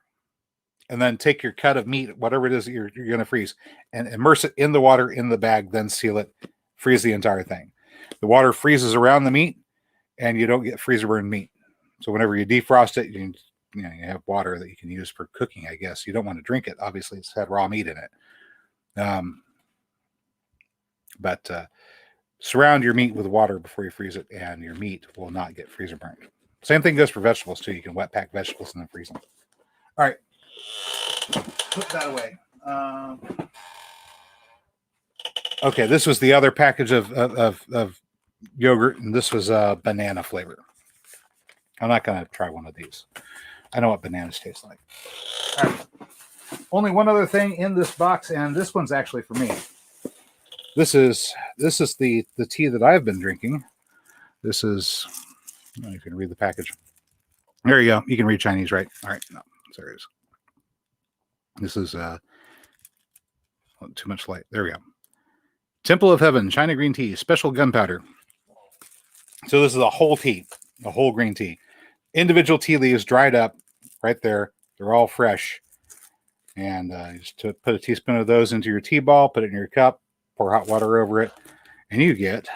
and then take your cut of meat, whatever it is that you're going to freeze, and immerse it in the water in the bag. Then seal it. Freeze the entire thing. The water freezes around the meat, and you don't get freezer burned meat. So whenever you defrost it, you have water that you can use for cooking, I guess. You don't want to drink it. Obviously, it's had raw meat in it. But surround your meat with water before you freeze it, and your meat will not get freezer burned. Same thing goes for vegetables, too. You can wet pack vegetables and then freeze them. All right. Put that away. Okay, this was the other package of yogurt, and this was banana flavor. I'm not going to try one of these. I know what bananas taste like. All right. Only one other thing in this box, and this one's actually for me. This is the tea that I've been drinking. This is, you can read the package. There you go. You can read Chinese, right? All right. No, there it is. This is too much light. There we go. Temple of Heaven, China green tea, special gunpowder. So this is a whole tea, a whole green tea. Individual tea leaves dried up right there. They're all fresh. And just to put a teaspoon of those into your tea ball, put it in your cup, pour hot water over it, and you get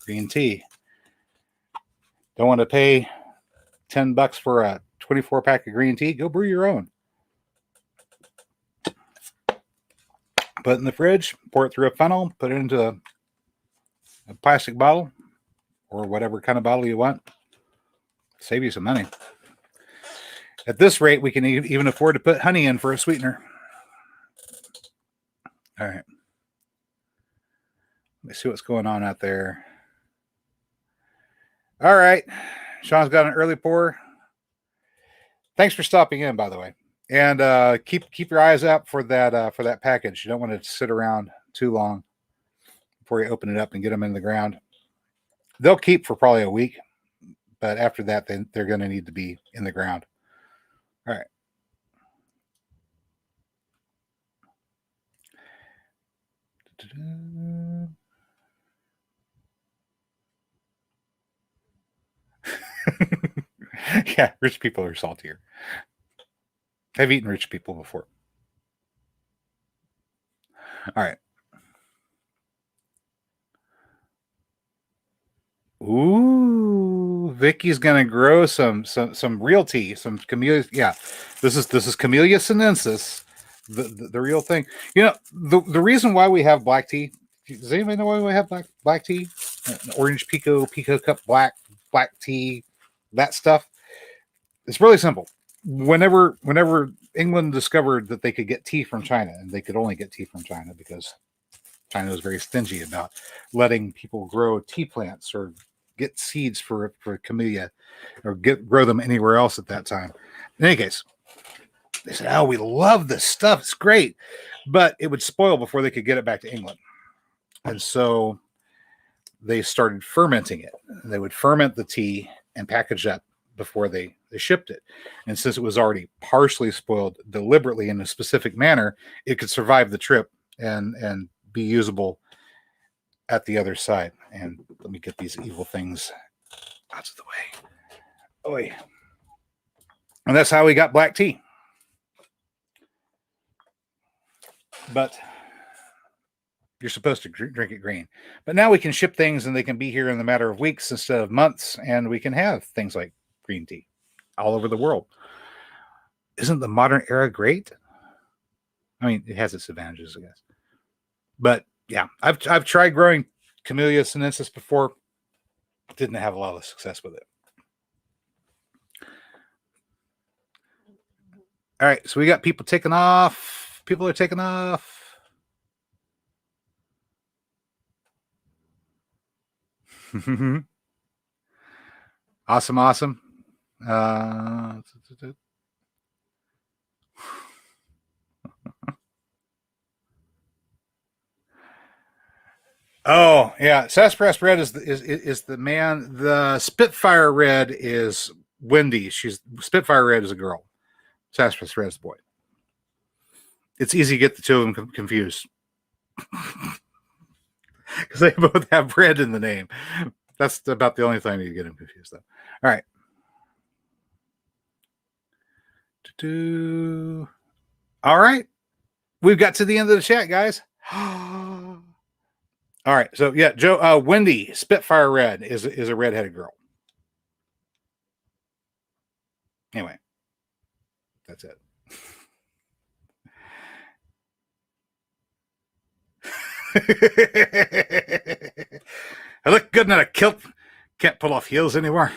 green tea. Don't want to pay $10 for a 24-pack of green tea? Go brew your own. Put it in the fridge, pour it through a funnel, put it into a plastic bottle or whatever kind of bottle you want. Save you some money. At this rate, we can even afford to put honey in for a sweetener. All right. Let me see what's going on out there. All right. Sean's got an early pour. Thanks for stopping in, by the way. And keep your eyes out for that package. You don't want to sit around too long before you open it up and get them in the ground. They'll keep for probably a week, but after that, they're going to need to be in the ground. All right. Yeah, rich people are saltier. I've eaten rich people before. All right. Ooh, Vicky's gonna grow some real tea, some camellia. Yeah, this is Camellia sinensis, the real thing. You know, the reason why we have black tea. Does anybody know why we have black tea? Orange pico cup, black tea, that stuff. It's really simple. Whenever England discovered that they could get tea from China, and they could only get tea from China because China was very stingy about letting people grow tea plants or get seeds for camellia or grow them anywhere else at that time. In any case, they said, "Oh, we love this stuff. It's great," but it would spoil before they could get it back to England, and so they started fermenting it. They would ferment the tea and package up before they shipped it. And since it was already partially spoiled deliberately in a specific manner, it could survive the trip and be usable at the other side. And let me get these evil things out of the way. Oh, yeah. And that's how we got black tea. But you're supposed to drink it green. But now we can ship things and they can be here in the matter of weeks instead of months. And we can have things like green tea all over the world. Isn't the modern era great? I mean, it has its advantages, I guess. But yeah, I've tried growing Camellia sinensis before. Didn't have a lot of success with it. All right, so we got people taking off. People are taking off. Awesome. Oh yeah, Sassafras Red is the man. The Spitfire Red is Wendy. She's Spitfire Red is a girl. Sassafras Red is the boy. It's easy to get the two of them confused because they both have red in the name. That's about the only thing you get them confused, though. All right. All right. We've got to the end of the chat, guys. All right. So yeah, Joe, Wendy Spitfire Red is a redheaded girl. Anyway, that's it. I look good in a kilt. Can't pull off heels anymore.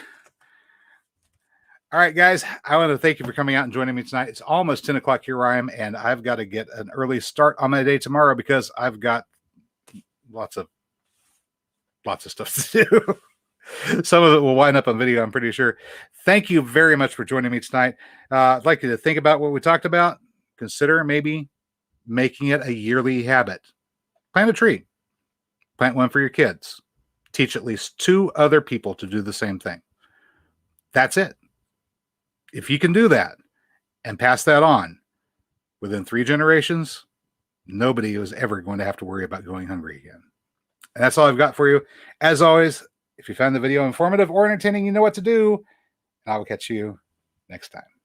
All right, guys. I want to thank you for coming out and joining me tonight. It's almost 10 o'clock here where I am, and I've got to get an early start on my day tomorrow because I've got lots of stuff to do. Some of it will wind up on video, I'm pretty sure. Thank you very much for joining me tonight. I'd like you to think about what we talked about. Consider maybe making it a yearly habit. Plant a tree. Plant one for your kids. Teach at least 2 other people to do the same thing. That's it. If you can do that and pass that on within 3 generations, nobody is ever going to have to worry about going hungry again. And that's all I've got for you. As always, if you found the video informative or entertaining, you know what to do. And I will catch you next time.